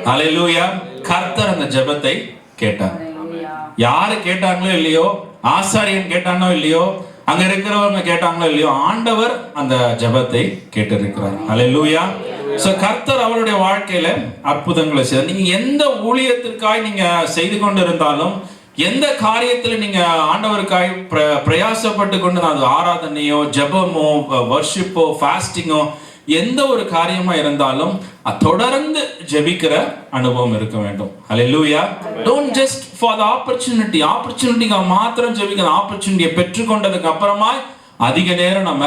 ஹல்லேலூயா. கர்த்தர் அந்த ஜெபத்தை கேட்டார். யாரு கேட்டாங்களோ இல்லையோ, ஆசாரியன் கேட்டானோ இல்லையோ, அங்க இருக்கிறவங்க கேட்டாங்களோ இல்லையோ, ஆண்டவர் அந்த ஜெபத்தை கேட்டிருக்கிறார். ஹல்லேலூயா. சோ கர்த்தர் அவருடைய வாழ்க்கையில அற்புதங்களை செய்தார். நீங்க எந்த ஊழியத்திற்காய் நீங்க செய்து கொண்டிருந்தாலும், எந்த காரியத்துல நீங்க ஆண்டவருக்காய் பிரயாசப்பட்டு கொண்டு அது ஆராதனையோ, ஜெபமோ, வர்ஷிப்போ, ஃபாஸ்டிங்கோ, எந்த ஒரு காரியமா இருந்தாலும் தொடர்ந்து ஜெபிக்கிற அனுபவம் இருக்க வேண்டும். ஹல்லேலூயா. Don't just for the opportunity மாத்திரம் ஜெபிக்கிற, ஆப்பர்ச்சுனிட்டியை பெற்றுக்கொண்டதுக்கு அப்புறமா அதிக நேரம் நம்ம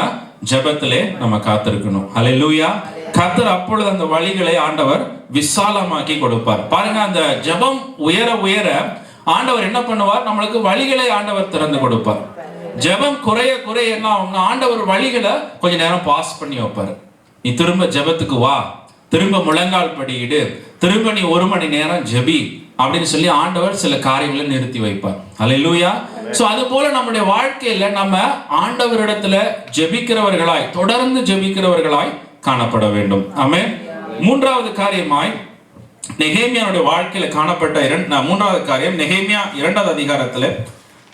ஜெபத்திலே நம்ம காத்திருக்கணும். ஹல்லேலூயா. கர்த்தர் அப்பொழுது அந்த வழிகளை ஆண்டவர் விசாலமாக்கி கொடுப்பார். பாருங்க, அந்த ஜெபம் உயர உயர ஆண்டவர் என்ன பண்ணுவார்? நம்மளுக்கு வழிகளை ஆண்டவர் திறந்து கொடுப்பார். ஜெபம் குறைய குறைய என்ன ஆகும்? ஆண்டவர் வழிகளை கொஞ்ச நேரம் பாஸ் பண்ணி வைப்பாரு. நீ திரும்ப ஜெபத்துக்கு வா, திரும்ப முழங்கால் படியிடு, திரும்ப நீ 1 மணி நேரம் ஜெபி அப்படின்னு சொல்லி ஆண்டவர் சில காரியங்களை நிறுத்தி வைப்பார். ஹல்லேலூயா. சோ அது போல நம்முடைய வாழ்க்கையில நம்ம ஆண்டவரிடத்துல ஜெபிக்கிறவர்களாய், தொடர்ந்து ஜெபிக்கிறவர்களாய் காணப்பட வேண்டும். ஆமென். மூன்றாவது காரியமாய் நெகேமியாவுடைய வாழ்க்கையில காணப்பட்ட 3வது காரியம், நெகேமியா 2வது அதிகாரத்துல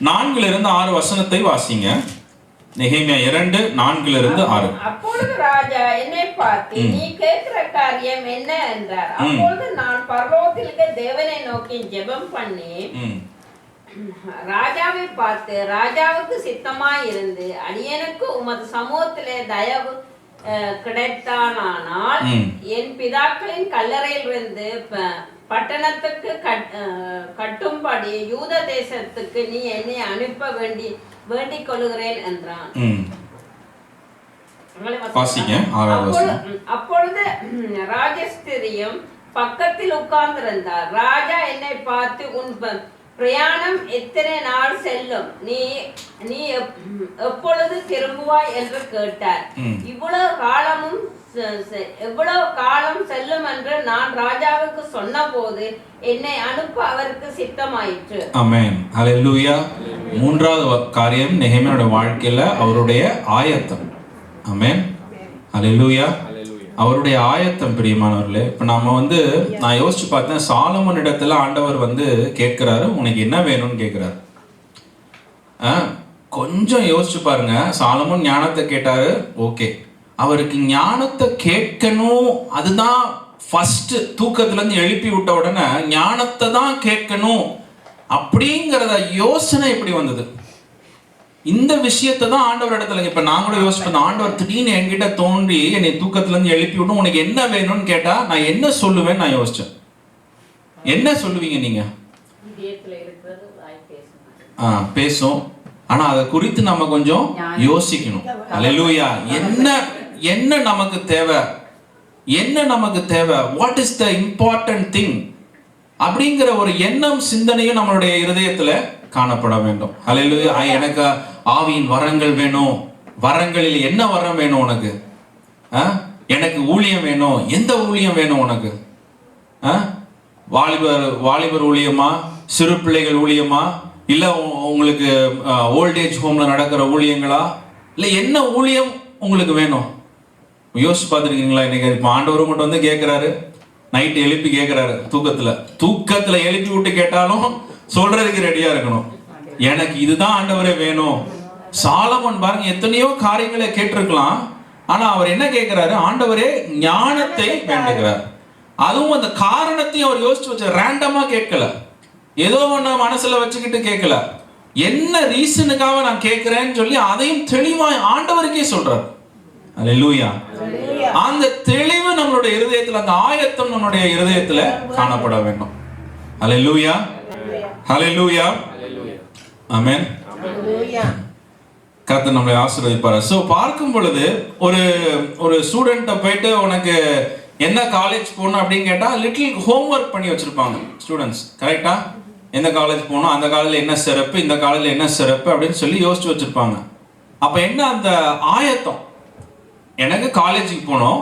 4-6 வசனத்தை வாசிங்க. நெகேமியா 2:4-6. அப்பொழுது ராஜா என்னை பார்த்து, நீ கேட்கிற காரியம் என்ன என்றார். அப்பொழுது நான் பரலோகத்திலுள்ள தேவனை நோக்கி ஜெபம் பண்ணி ராஜாவை பார்த்து, ராஜாவுக்கு சித்தமாய் இருந்து அடியனுக்கு உமது சமூகத்திலே தயவு கிடைத்தானால் என் பிதாக்களின் கல்லறையில் இருந்து பட்டணத்துக்கு கட்டும்படி யூத தேசத்துக்கு நீ என்னை அனுப்ப வேண்டிக் கொள்கிறேன் என்றான். அப்பொழுது ராஜஸ்திரியும் பக்கத்தில் உட்கார்ந்திருந்தார். ராஜா என்னை பார்த்து, உன் பிரயாணம் எத்தனை நாள் செல்லும்? நீ எப்பொழுது திரும்புவாய் என்று கேட்டார். எவ்வளவு காலம் செல்லும் என்று நான் ராஜாவுக்கு சொன்னபோது என்னை அனுப்ப அவருக்கு சித்தமாயிற்று. ஆமென். ஹல்லேலூயா. மூன்றாவது காரியம் நெகேமியாவுடைய வாழ்க்கையில அவருடைய ஆயத்தம். ஆமென். ஹல்லேலூயா. அவருடைய ஆயத்தம். பிரியமானவர்களே, இப்ப நாம நான் யோசிச்சு பார்த்தேன், சாலமோன் இடத்துல ஆண்டவர் கேட்கிறாரு, உனக்கு என்ன வேணும்னு கேட்கிறாரு. கொஞ்சம் யோசிச்சு பாருங்க. சாலமோன் ஞானத்தை கேட்டாரு, ஓகே. அவருக்கு ஞானத்தை கேட்கணும், அதுதான் ஃபர்ஸ்ட். தூக்கத்துல இருந்து எழுப்பி விட்ட உடனே ஞானத்தை தான் கேட்கணும் அப்படிங்கிறத யோசனை எப்படி வந்தது? இந்த விஷயத்தை தான் ஆண்டவர் இடத்துல இப்ப நான் கூட யோசிப்பேன். ஆண்டவர் திடீர்னு என்கிட்ட தோன்றி என்னை தூக்கத்துல இருந்து எழுப்பி விட்டு உனக்கு என்ன வேணும்னு கேட்டா நான் என்ன சொல்லுவேன்? நான் யோசிச்சேன். என்ன சொல்லுவீங்க நீங்க? பேசும். ஆனா அதை குறித்து நம்ம கொஞ்சம் யோசிக்கணும். அல்லேலூயா. என்ன நமக்கு தேவை, என்ன நமக்கு தேவை, what is the important thing அப்படிங்கிற ஒரு எண்ணம், சிந்தனையும் நம்மளுடைய இருதயத்துல காணப்பட வேண்டும். அல்லேலூயா. எனக்கு ஆவியின் வரங்கள் வேணும். வரங்களில் என்ன வரம் வேணும் உனக்கு? எனக்கு ஊழியம் வேணும். எந்த ஊழியம் வேணும் உனக்கு? வாலிபர் ஊழியமா, சிறு பிள்ளைகள் ஊழியமா, இல்ல உங்களுக்கு ஓல்டேஜ் ஹோம்ல நடக்கிற ஊழியங்களா, இல்ல என்ன ஊழியம் உங்களுக்கு வேணும்? யோசிச்சு பார்த்துருக்கீங்களா? இன்னைக்கு இப்ப ஆண்டவரும் மட்டும் கேட்கிறாரு, நைட்டு எழுப்பி கேட்கிறாரு. தூக்கத்துல எழுப்பி விட்டு கேட்டாலும் சொல்றதுக்கு ரெடியா இருக்கணும். எனக்கு இதுதான் ஆண்டவரே வேணும், சாலமோன் பாருங்க எத்தனையோ காரியங்களை கேட்டிருக்கலாம், ஆனா அவர் என்ன கேட்கிறாரு? ஆண்டவரே ஞானத்தை வேண்டுகிறார். அதுவும் அந்த காரணத்தையும் அவர் யோசிச்சு வச்சு ரேண்டமா கேட்கல, ஏதோ ஒண்ணு மனசுல வச்சுக்கிட்டு கேட்கல, என்ன ரீசனுக்காக நான் கேட்கிறேன்னு சொல்லி அதையும் தெளிவா ஆண்டவருக்கே சொல்றாரு. அல்லேலூயா. அந்த தெளிவு நம்மளுடைய இருதயத்துல, அந்த ஆயத்தம் நம்மளுடைய இருதயத்துல காணப்பட வேண்டும். அல்லேலூயா, அல்லேலூயா, ஆமென். கர்த்தர் நம்மளை ஆசீர்வதிப்பார். சோ பார்க்கும் பொழுது ஒரு ஸ்டூடெண்ட்டை போயிட்டு உனக்கு என்ன காலேஜ் போகணும் அப்படின்னு கேட்டா லிட்டில் ஹோம்ஒர்க் பண்ணி வச்சிருப்பாங்க ஸ்டூடெண்ட்ஸ். கரெக்டா? எந்த காலேஜ் போகணும், அந்த காலேஜ்ல என்ன சிறப்பு, இந்த காலேஜ்ல என்ன சிறப்பு அப்படின்னு சொல்லி யோசிச்சு வச்சிருப்பாங்க. அப்ப என்ன அந்த ஆயத்தம், எனக்கு காலேஜுக்கு போகணும்,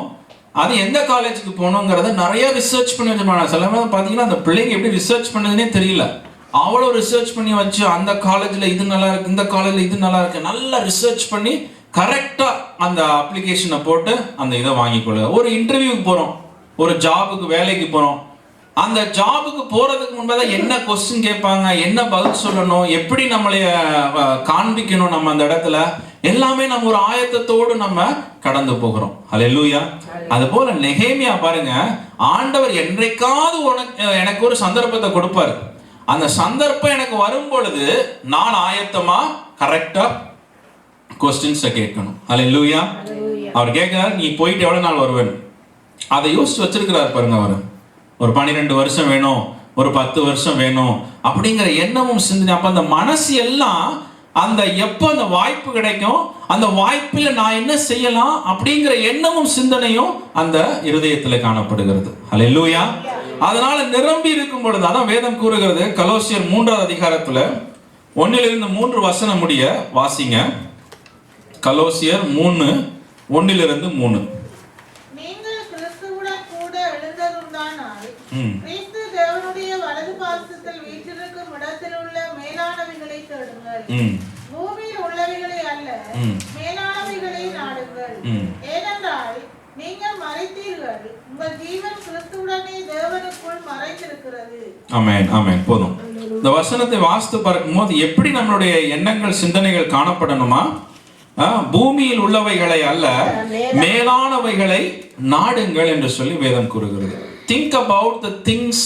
அது எந்த காலேஜுக்கு போகணுங்கிறத நிறைய ரிசர்ச் பண்ணி வச்சிருப்பாங்க. சில நேரம் பார்த்தீங்கன்னா அந்த பிள்ளைங்க எப்படி ரிசர்ச் பண்ணதுன்னே தெரியல, அவ்வளோ ரிசர்ச் பண்ணி வச்சு அந்த காலேஜில் இது நல்லா இருக்கு, இந்த காலேஜில் இது நல்லா இருக்கு, நல்லா ரிசர்ச் பண்ணி கரெக்டாக அந்த அப்ளிகேஷனை போட்டு அந்த இதை வாங்கிக்கொள்ள. ஒரு இன்டர்வியூக்கு போகிறோம், ஒரு ஜாபுக்கு வேலைக்கு போகிறோம், அந்த ஜாபுக்கு போகிறதுக்கு முன்பதாக என்ன கொஸ்டின் கேட்பாங்க, என்ன பதில் சொல்லணும், எப்படி நம்மளைய காண்பிக்கணும், நம்ம அந்த இடத்துல எல்லாமே நம்ம ஒரு ஆயத்தத்தோடு நம்ம கடந்து போகிறோம். அல்லேலூயா. அது போல நெகேமியா பாருங்க, ஆண்டவர் என்றைக்காவது எனக்கு ஒரு சந்தர்ப்பத்தை கொடுப்பாரு. அந்த சந்தர்ப்பம் எனக்கு வரும் பொழுது நான் ஆயத்தமா கரெக்டா கொஸ்டின்ஸை கேட்கணும். அல்லேலூயா. அவர் கேட்கிறார், நீ போயிட்டு எவ்வளவு நாள் வருவேன், அதை யோசிச்சு வச்சிருக்கிறார் பாருங்க. அவர் ஒரு 12 வருஷம் வேணும், ஒரு 10 வருஷம் வேணும் அப்படிங்கிற எண்ணமும் சிந்தனை. அப்ப அந்த மனசு எல்லாம் அந்த எப்போ அந்த வாய்ப்பு கிடைக்கும், அந்த வாய்ப்பில் நான் என்ன செய்யலாம் அப்படிங்கிற எண்ணமும் சிந்தனையும் அந்த இருதயத்துல காணப்படுகிறது. அல்லேலூயா. அதனால நிரம்பி இருக்கும் பொழுது, அதான் வேதம் கூறுகிறது, கலோசியர் 3வது அதிகாரத்துல 1-3 வசனம் முடிய வாசிங்க. கலோசியர் 3:1-3. நீங்கள் கிறிஸ்துவுடன் கூட எழுந்ததுண்டானால் கிறிஸ்து தேவனுடைய வலது பாசத்தில் வீற்றிருக்கும் இடத்தில் உள்ள மேலானவைகளை தேடுங்கள், பூமியில் உள்ளவைகளை அல்ல, மேலானவைகளை நாடுங்கள். ஏனென்றால் நீங்கள் மறைத்தீர்கள், உங்கள் ஜீவன் கிறிஸ்துவுடனே தேவனுக்குள் மறைந்திருக்கிறது. ஆமென், ஆமென். போதும். இந்த வசனத்தை வாசித்து பார்க்கும்போது எப்படி நம்மளுடைய எண்ணங்கள் சிந்தனைகள் காணப்படணுமா? பூமியில் உள்ளவைகளை அல்ல, மேலானவைகளை நாடுங்கள் என்று சொல்லி வேதம் கூறுகிறது. Think about the things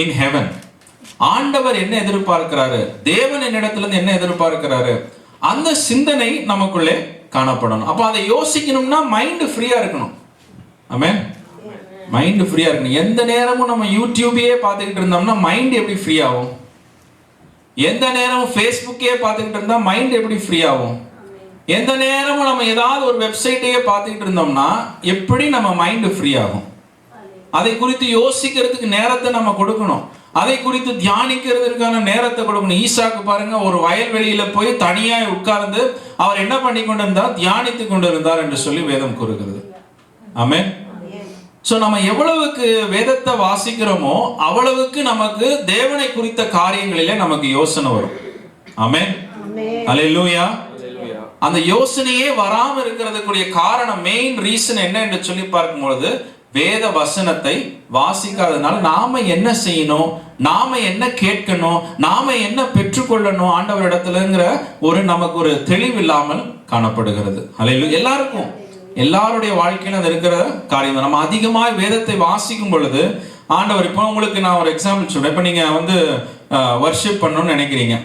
in heaven. ஆண்டவர் என்ன எதிர்பார்க்கிறாரு, தேவன் என்னிடத்திலிருந்து என்ன எதிர்பார்க்கிறாரு, அந்த சிந்தனை நமக்குள்ளே காணப்படணும். அப்ப அதை யோசிக்கணும்னா மைண்ட் ஃப்ரீயா இருக்கணும். ஆமென். மைண்ட் ஃப்ரீயா இருக்கணும். எந்த நேரமும் நம்ம யூடியூபையே பார்த்துக்கிட்டு இருந்தோம்னா மைண்ட் எப்படி ஃப்ரீ ஆகும்? எந்த நேரமும் ஃபேஸ்புக்கே பார்த்துக்கிட்டு இருந்தா மைண்ட் எப்படி ஃப்ரீ ஆகும்? எந்த நேரமும் நம்ம ஏதாவது ஒரு வெப்சைட்டையே பார்த்துக்கிட்டு இருந்தோம்னா எப்படி நம்ம மைண்ட் ஃப்ரீ ஆகும்? அதை குறித்து யோசிக்கிறதுக்கு நேரத்தை நம்ம கொடுக்கணும், அதை குறித்து தியானிக்கிறதுக்கான நேரத்தை கொடுக்கணும். ஈசாக்கு பாருங்க, ஒரு வயல்வெளியில போய் தனியாய் உட்கார்ந்து அவர் என்ன பண்ணி கொண்டிருந்தார், தியானித்து கொண்டிருந்தார் என்று சொல்லி வேதம் கூறுகிறது. ஆமென். சோ நம்ம எவ்வளவுக்கு வேதத்தை வாசிக்கிறோமோ அவ்வளவுக்கு நமக்கு தேவனை குறித்த காரியங்களிலே நமக்கு யோசனை வரும். ஆமென். அல்லேலூயா. அந்த யோசனையே வராம இருக்கிறதுக்குரிய காரணம், மெயின் ரீசன் என்ன என்று சொல்லி பார்க்கும்பொழுது, வேத வசனத்தை வாசிக்காதனால நாம என்ன செய்யணும், நாம என்ன கேட்கணும், நாம என்ன பெற்றுக்கொள்ளணும் ஆண்டவரிடத்துலங்கிற ஒரு நமக்கு ஒரு தெளிவு இல்லாமல் காணப்படுகிறது. அல்லேலூயா. எல்லாருக்கும் எல்லாருடைய வாழ்க்கையில அது இருக்கிற காரியம். நம்ம அதிகமாக வேதத்தை வாசிக்கும் பொழுது ஆண்டவர், இப்போ உங்களுக்கு நான் ஒரு எக்ஸாம்பிள் சொல்றேன். இப்போ நீங்க வர்ஷிப் பண்ணணும்னு நினைக்கிறீங்க,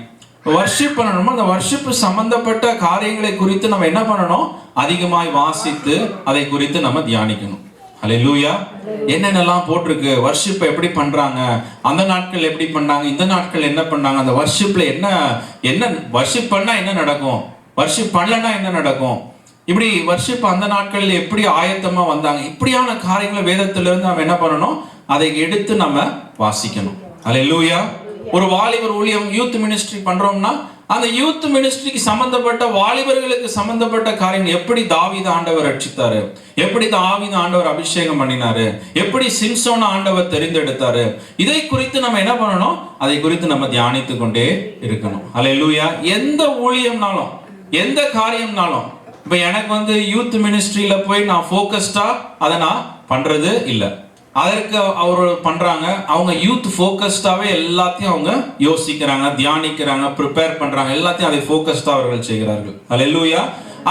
வர்ஷிப் பண்ணணுமா, அந்த வர்ஷிப் சம்பந்தப்பட்ட காரியங்களை குறித்து நம்ம என்ன பண்ணணும், அதிகமாய் வாசித்து அதை குறித்து நம்ம தியானிக்கணும். அல்லேலூயா. என்னென்னலாம் போட்டிருக்கு, வர்ஷிப் எப்படி பண்றாங்க, அந்த நாட்கள் எப்படி பண்ணாங்க, இந்த நாட்கள் என்ன பண்ணாங்க, அந்த வர்ஷிப்ல என்ன வர்ஷிப் பண்ணா என்ன நடக்கும், வர்ஷிப் பண்ணலன்னா என்ன நடக்கும், இப்படி வர்ஷிப் அந்த நாட்களில் எப்படி ஆயத்தமா வந்தாங்க, இப்படியான காரியங்களை வேதத்திலிருந்து நம்ம என்ன பண்ணணும், அதை எடுத்து நம்ம வாசிக்கணும். அல்லேலூயா. ஒரு வாலிபர் ஊழியம், யூத் மினிஸ்ட்ரி பண்றோம்னா அந்த யூத் மினிஸ்ட்ரிக்கு சம்பந்தப்பட்ட வாலிபர்களுக்கு சம்பந்தப்பட்ட காரியங்கள், எப்படி தாவீது ஆண்டவர் ரட்சித்தாரு, எப்படி தாவீது ஆண்டவர் அபிஷேகம் பண்ணினாரு, எப்படி சிம்சோனை ஆண்டவர் தெரிந்தெடுத்தாரு, இதை குறித்து நம்ம என்ன பண்ணணும், அதை குறித்து நம்ம தியானித்து கொண்டே இருக்கணும். அல்லேலூயா. எந்த ஊழியம்னாலும் எந்த காரியம்னாலும், இப்ப எனக்கு யூத் மினிஸ்ட்ரியில போய் நான் ஃபோக்கஸ்டா அதை நான் பண்றது இல்லை. அதற்கு அவர் பண்றாங்க, அவங்க யூத் ஃபோக்கஸ்டாவே எல்லாத்தையும் அவங்க யோசிக்கிறாங்க, தியானிக்கிறாங்க, ப்ரிப்பேர் பண்றாங்க, எல்லாத்தையும் அதை ஃபோக்கஸ்டா அவர்கள் செய்கிறார்கள். அல்லேலூயா.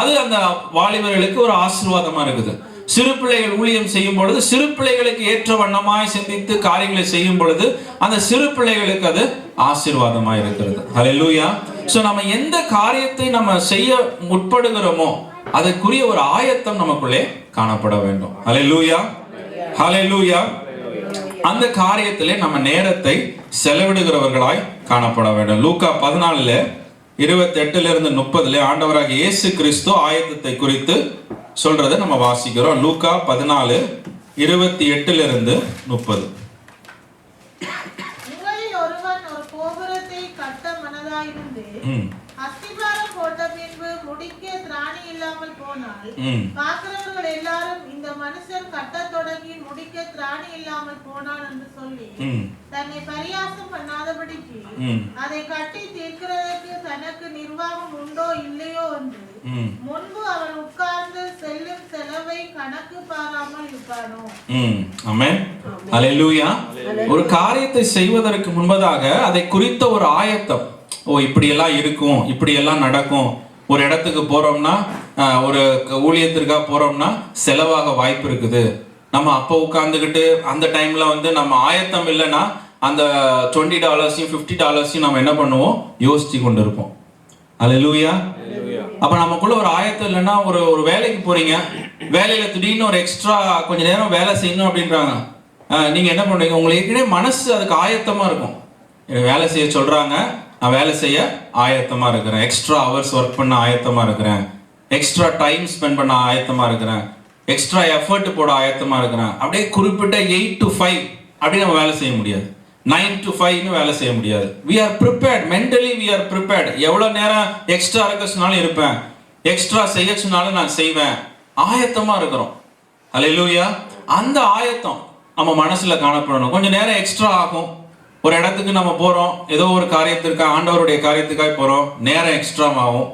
அது அந்த வாலிபர்களுக்கு ஒரு ஆசீர்வாதமா இருக்குது. சிறு பிள்ளைகள் ஊழியம் செய்யும் பொழுது, சிறு பிள்ளைகளுக்கு ஏற்ற வண்ணமாய் சிந்தித்து காரியங்களை செய்யும் பொழுது, அந்த சிறு பிள்ளைகளுக்கு அது ஆசீர்வாதமா இருக்கிறது. அல்லேலூயா. சோ நம்ம எந்த காரியத்தை நம்ம செய்ய முற்படுகிறோமோ அதற்குரிய ஒரு ஆயத்தம் நமக்குள்ளே காணப்பட வேண்டும். அல்லேலூயா, ஹல்லேலூயா. அந்த காரியத்திலே நம்ம நேரத்தை செலவிடுகிறவர்களாய் காணப்பட வேண்டும். லூக்கா 14:28-30 ஆண்டவராகிய இயேசு கிறிஸ்து ஆயத்தத்தை குறித்து சொல்றதை நம்ம வாசிக்கிறோம். லூக்கா 14:28-30. உங்களில் ஒருவன் ஒரு கோபுரத்தை கட்ட மனதாயிருந்து அஸ்திபாரம் போட்ட பின்பு முடிக்க திராணி இல்லாமல் போனால் பார்க்கிறவர்கள் எல்லாரும் இந்த மனுஷன் கட்ட தொடங்கி முடிக்க திராணி இல்லாமல் போனான் என்று சொல்லி தன்னை பரியாசம் பண்ணாதபடிக்கு அதை கட்டி தீர்க்கிறதற்கு தனக்கு நிர்வாகம் உண்டோ இல்லையோ என்று முன்பு அவன் உட்கார்ந்து செல்லும் செலவை கணக்கு பாராமல் இருப்பானோ. ஆமென். அல்லேலூயா. ஒரு காரியத்தை செய்வதற்கு முன்பதாக அதை குறித்த ஒரு ஆயத்தம், ஓ இப்படி எல்லாம் இருக்கும், இப்படி எல்லாம் நடக்கும், ஒரு இடத்துக்கு போறோம்னா, ஒரு ஊழியத்திற்காக போறோம்னா செலவாக வாய்ப்பு இருக்குது. நம்ம அப்போ உட்கார்ந்துக்கிட்டு அந்த டைம்ல நம்ம ஆயத்தம் இல்லைன்னா அந்த $20 $50 நம்ம என்ன பண்ணுவோம், யோசிச்சு கொண்டு இருப்போம். அல்லேலூயா. அப்ப நமக்குள்ள ஒரு ஆயத்தம் இல்லைன்னா, ஒரு வேலைக்கு போறீங்க, வேலையில திடீர்னு ஒரு எக்ஸ்ட்ரா கொஞ்ச நேரம் வேலை செய்யணும் அப்படின்றாங்க, நீங்க என்ன பண்ணுவீங்க? உங்களுக்கு ஏற்கனவே மனசு அதுக்கு ஆயத்தமா இருக்கும். வேலை செய்ய சொல்றாங்க, நான் வேலை செய்ய ஆயத்தமா இருக்கிறேன், எக்ஸ்ட்ரா ஹவர்ஸ் ஒர்க் பண்ண ஆயத்தமா இருக்கிறேன், எக்ஸ்ட்ரா டைம் ஸ்பெண்ட் பண்ண ஆயத்தமா இருக்கிறேன், எக்ஸ்ட்ரா எஃபர்ட் போட ஆயத்தமா இருக்கிறேன். அப்படியே குறிப்பிட்ட 8 to 5 அப்படி நம்ம வேலை செய்ய முடியாது, 9 to 5 வேலை செய்ய முடியாது. we are prepared, mentally we are prepared. எவ்வளவு நேரம் எக்ஸ்ட்ரா இருக்க சொன்னாலும் இருப்பேன், எக்ஸ்ட்ரா செய்ய சொன்னாலும் நான் செய்வேன், ஆயத்தமா இருக்கிறோம். அல்லேலூயா. அந்த ஆயத்தம் நம்ம மனசுல காணப்படணும். கொஞ்சம் நேரம் எக்ஸ்ட்ரா ஆகும், ஒரு இடத்துக்கு நம்ம போறோம், ஏதோ ஒரு காரியத்திற்காக, ஆண்டவருடைய காரியத்துக்காக போறோம், நேரம் எக்ஸ்ட்ரா ஆகும்.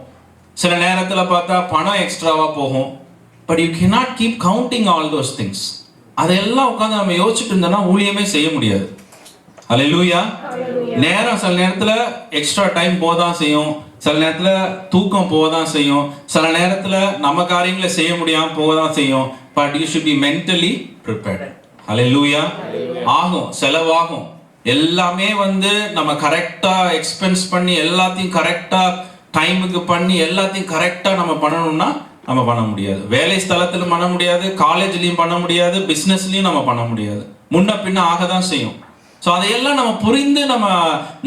சில நேரத்துல பார்த்தா பணம் எக்ஸ்ட்ராவா போகும். But you cannot keep counting all those things. அதெல்லாம் உட்கார்ந்து நம்ம யோசிச்சுட்டு இருந்தோம்னா ஊழியமே செய்ய முடியாது. அல்லேலூயா. நேரம் சில நேரத்துல எக்ஸ்ட்ரா டைம் போதான் செய்யும், சில நேரத்துல தூக்கம் போதான் செய்யும், சில நேரத்துல நம்ம காரியங்களை செய்ய முடியாம போகதான் செய்யும். But you should be mentally prepared. Alleluia. ஆகும், செலவாகும், எல்லாமே நம்ம கரெக்டா எக்ஸ்பென்ஸ் பண்ணி எல்லாத்தையும் கரெக்டா டைமுக்கு பண்ணி எல்லாத்தையும் கரெக்டா நம்ம பண்ணணும்னா நம்ம பண்ண முடியாது. வேலை ஸ்தலத்திலும் பண்ண முடியாது, காலேஜ்லயும் பண்ண முடியாது, பிசினஸ்லயும் நம்ம பண்ண முடியாது. முன்ன பின்ன ஆகதான் செய்யும். ஸோ அதையெல்லாம் நம்ம புரிந்து நம்ம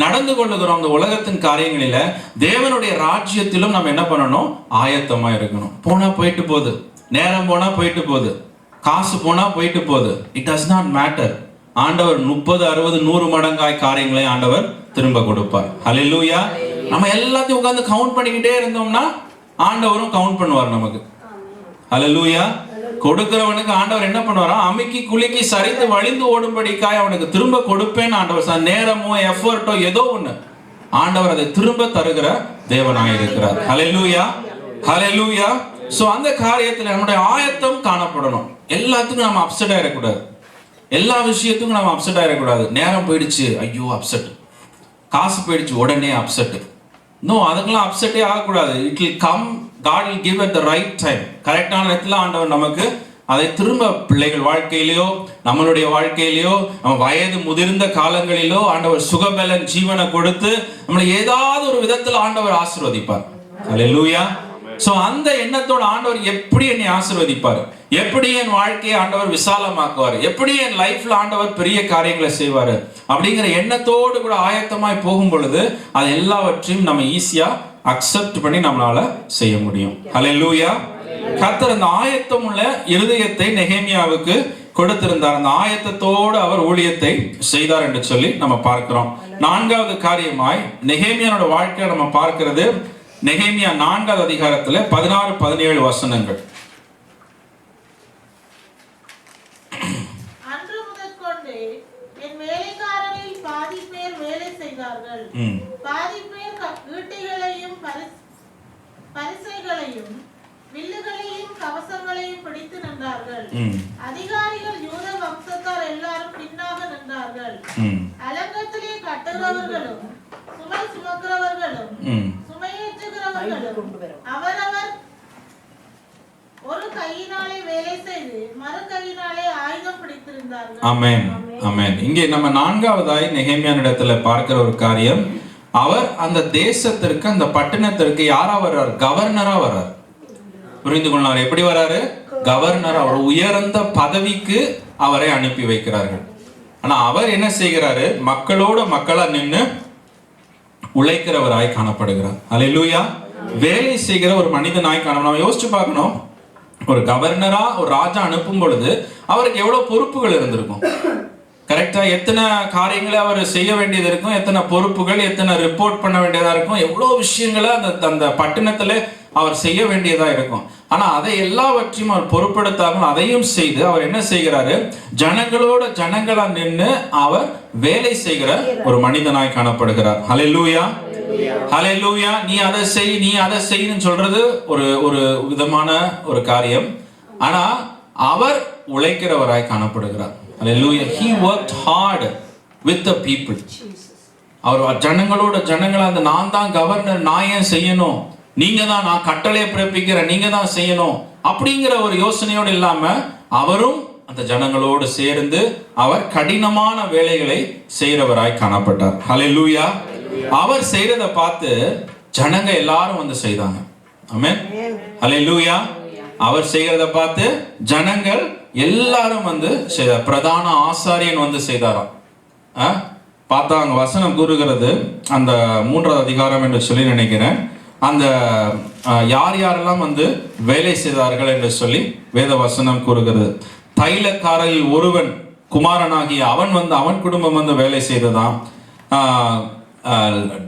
நடந்து கொள்ளுகிறோம். அந்த உலகத்தின் காரியங்களில தேவனுடைய ராஜ்யத்திலும் நம்ம என்ன பண்ணணும், ஆயத்தமா இருக்கணும். போனா போயிட்டு போகுது, நேரம் போனா போயிட்டு போகுது, காசு போனா போயிட்டு போகுது, இட் டஸ் நாட் மேட்டர். ஆண்டவர் 30 60 100 மடங்காய் காரியங்களை ஆண்டவர் திரும்ப கொடுப்பார். அல்லேலூயா. நம்ம எல்லாத்தையும் உட்கார்ந்து கவுண்ட் பண்ணிக்கிட்டே இருந்தோம்னா ஆண்டவரும் கவுண்ட் பண்ணுவார் நமக்கு. அல்லேலூயா. கொடுக்கிறவனுக்கு ஆண்டவர் என்ன பண்ணுவாரா, அமுக்கி குலுக்கி சரிந்து வழிந்து ஓடும்படிக்காய் அவனுக்கு திரும்ப கொடுப்பேன்னு ஆண்டவர். நேரமோ எஃபர்ட்டோ ஏதோ ஒண்ணு ஆண்டவர் அதை திரும்ப தருகிற தேவனாய் இருக்கிறார். அல்லேலூயா, அல்லேலூயா. சோ அந்த காரியத்துல நம்முடைய ஆயத்தம் காணப்படணும். எல்லாத்துக்கும் நம்ம அப்செட் ஆயிடக்கூடாது, எல்லா விஷயத்துக்கும் நம்ம அப்செட் ஆயிடக்கூடாது. நேரம் போயிடுச்சு, ஐயோ அப்செட், காசு போயிடுச்சு உடனே அப்செட். நோ, அதுக்கெல்லாம் அப்செட்டே ஆகக்கூடாது. It will come, God will give at the right time. கரெக்டான நேரத்தில் ஆண்டவர் நமக்கு அதை திரும்ப பிள்ளைகள் வாழ்க்கையிலையோ நம்மளுடைய வாழ்க்கையிலையோ நம்ம வயது முதிர்ந்த காலங்களிலோ ஆண்டவர் சுகபலன் ஜீவனை கொடுத்து நம்மளை ஏதாவது ஒரு விதத்தில் ஆண்டவர் ஆசீர்வதிப்பார். அல்லேலூயா. சோ அந்த எண்ணத்தோட ஆண்டவர் எப்படி என்னை ஆசீர்வதிப்பார், எப்படி என் வாழ்க்கையை ஆண்டவர் விசாலமாக்குவார், எப்படி என் லைஃப்ல ஆண்டவர் பெரிய காரியங்களை செய்வார் அப்படிங்கிற எண்ணத்தோடு கூட ஆயத்தமாய் போகும் பொழுது அது எல்லாவற்றையும் நம்ம ஈஸியா அக்செப்ட் பண்ணி நம்மளால செய்ய முடியும். அல்லேலூயா. கர்த்தர் அந்த ஆயத்தம் உள்ள இருதயத்தை நெகேமியாவுக்கு கொடுத்திருந்தார். அந்த ஆயத்தத்தோடு அவர் ஊழியத்தை செய்தார் என்று சொல்லி நம்ம பார்க்கிறோம். 4வது காரியமாய் நெகேமியானோட வாழ்க்கையை நம்ம பார்க்கிறது நெகேமியா 4வது அதிகாரத்துல 16 17 வசனங்கள். அன்று முதற்கொண்டு என் வேலைக்காரரில் பாதி பேர் வேலை செய்தார்கள், பாதி பேர் ஈட்டிகளையும் பரிசைகளையும் வில்லுகளையும் கவசங்களையும் பிடித்து நின்றார்கள். அதிகாரிகள் யூத வம்சத்தார் எல்லாரும் பின்னாக நின்றார்கள். அலங்கத்திலே கட்டுகிறவர்களும் சுமை சுமக்கிறவர்களும் சுமையேற்றுகிறவர்களும் அவரவர் ஒரு கையினாலே வேலை செய்து மறு கையினாலே ஆயுதம் பிடித்திருந்தார்கள். ஆமென், ஆமென். இங்கே நம்ம நான்காவதாய் நெகேமியானிடத்துல பார்க்கிற ஒரு காரியம், அவர் அந்த தேசத்திற்கு, அந்த பட்டணத்திற்கு யாரா வர்றார்? கவர்னரா வர்றார். புரிந்து கொள்ளலாம். எப்படி வராரு? கவர்னரா, ஒரு உயர்ந்த பதவிக்கு அவரை அனுப்பி வைக்கிறார்கள். ஆனா அவர் என்ன செய்கிறாரு? மக்களோட மக்களா நின்று உழைக்கிறவராய் காணப்படுகிறார். அல்லேலூயா. வேலை செய்கிற ஒரு மனிதனாய் காணணும். நம்ம யோசிச்சு பார்க்கணும், ஒரு கவர்னரா ஒரு ராஜா அனுப்பும் பொழுது அவருக்கு எவ்வளவு பொறுப்புகள் இருந்திருக்கும். கரெக்டா? எத்தனை காரியங்களை அவர் செய்ய வேண்டியது இருக்கும், எத்தனை பொறுப்புகள், எத்தனை ரிப்போர்ட் பண்ண வேண்டியதா இருக்கும், எவ்வளவு விஷயங்களை அந்த பட்டணத்துல அவர் செய்ய வேண்டியதா இருக்கும். ஆனா அதை எல்லாவற்றையும் அவர் பொறுப்பெடுத்தாலும் அதையும் செய்து அவர் என்ன செய்கிறாரு? ஜனங்களோட ஜனங்களா நின்று அவர் வேலை செய்கிற ஒரு மனிதனாய் காணப்படுகிறார். ஹல்லேலூயா, ஹல்லேலூயா. நீ அதை செய், நீ அதை செய்யன்னு சொல்றது ஒரு விதமான ஒரு காரியம். ஆனா அவர் உழைக்கிறவராய் காணப்படுகிறார். Hallelujah. He worked hard with the people. அவர் ஜனங்களோட ஜனங்களா, அந்த நான் தான் கவர்னர், நான் ஏன் செய்யணும், நீங்க தான், நான் கட்டளையை பிறப்பிக்கிறேன், நீங்க தான் செய்யணும் அப்படிங்கிற ஒரு யோசனையோடு இல்லாம அவரும் அந்த ஜனங்களோடு சேர்ந்து அவர் கடினமான வேலைகளை செய்கிறவராய் காணப்பட்டார். ஹல்லேலூயா. அவர் செய்யறதை பார்த்து ஜனங்க எல்லாரும் வந்து செய்தாங்க. ஆமென், ஹல்லேலூயா. அவர் செய்கிறத பார்த்து ஜனங்கள் எல்லாரும் வந்து செய்தார். பிரதான ஆசாரியன் வந்து செய்தாராம். பார்த்தா அங்க வசனம் கூறுகிறது, அந்த 3வது அதிகாரம் என்று சொல்லி நினைக்கிறேன், அந்த யார் யாரெல்லாம் வந்து வேலை செய்தார்கள் என்று சொல்லி வேத வசனம் கூறுகிறது. தைலக்காரரில் ஒருவன் குமாரனாகிய அவன் குடும்பம் வந்து வேலை செய்ததாம்.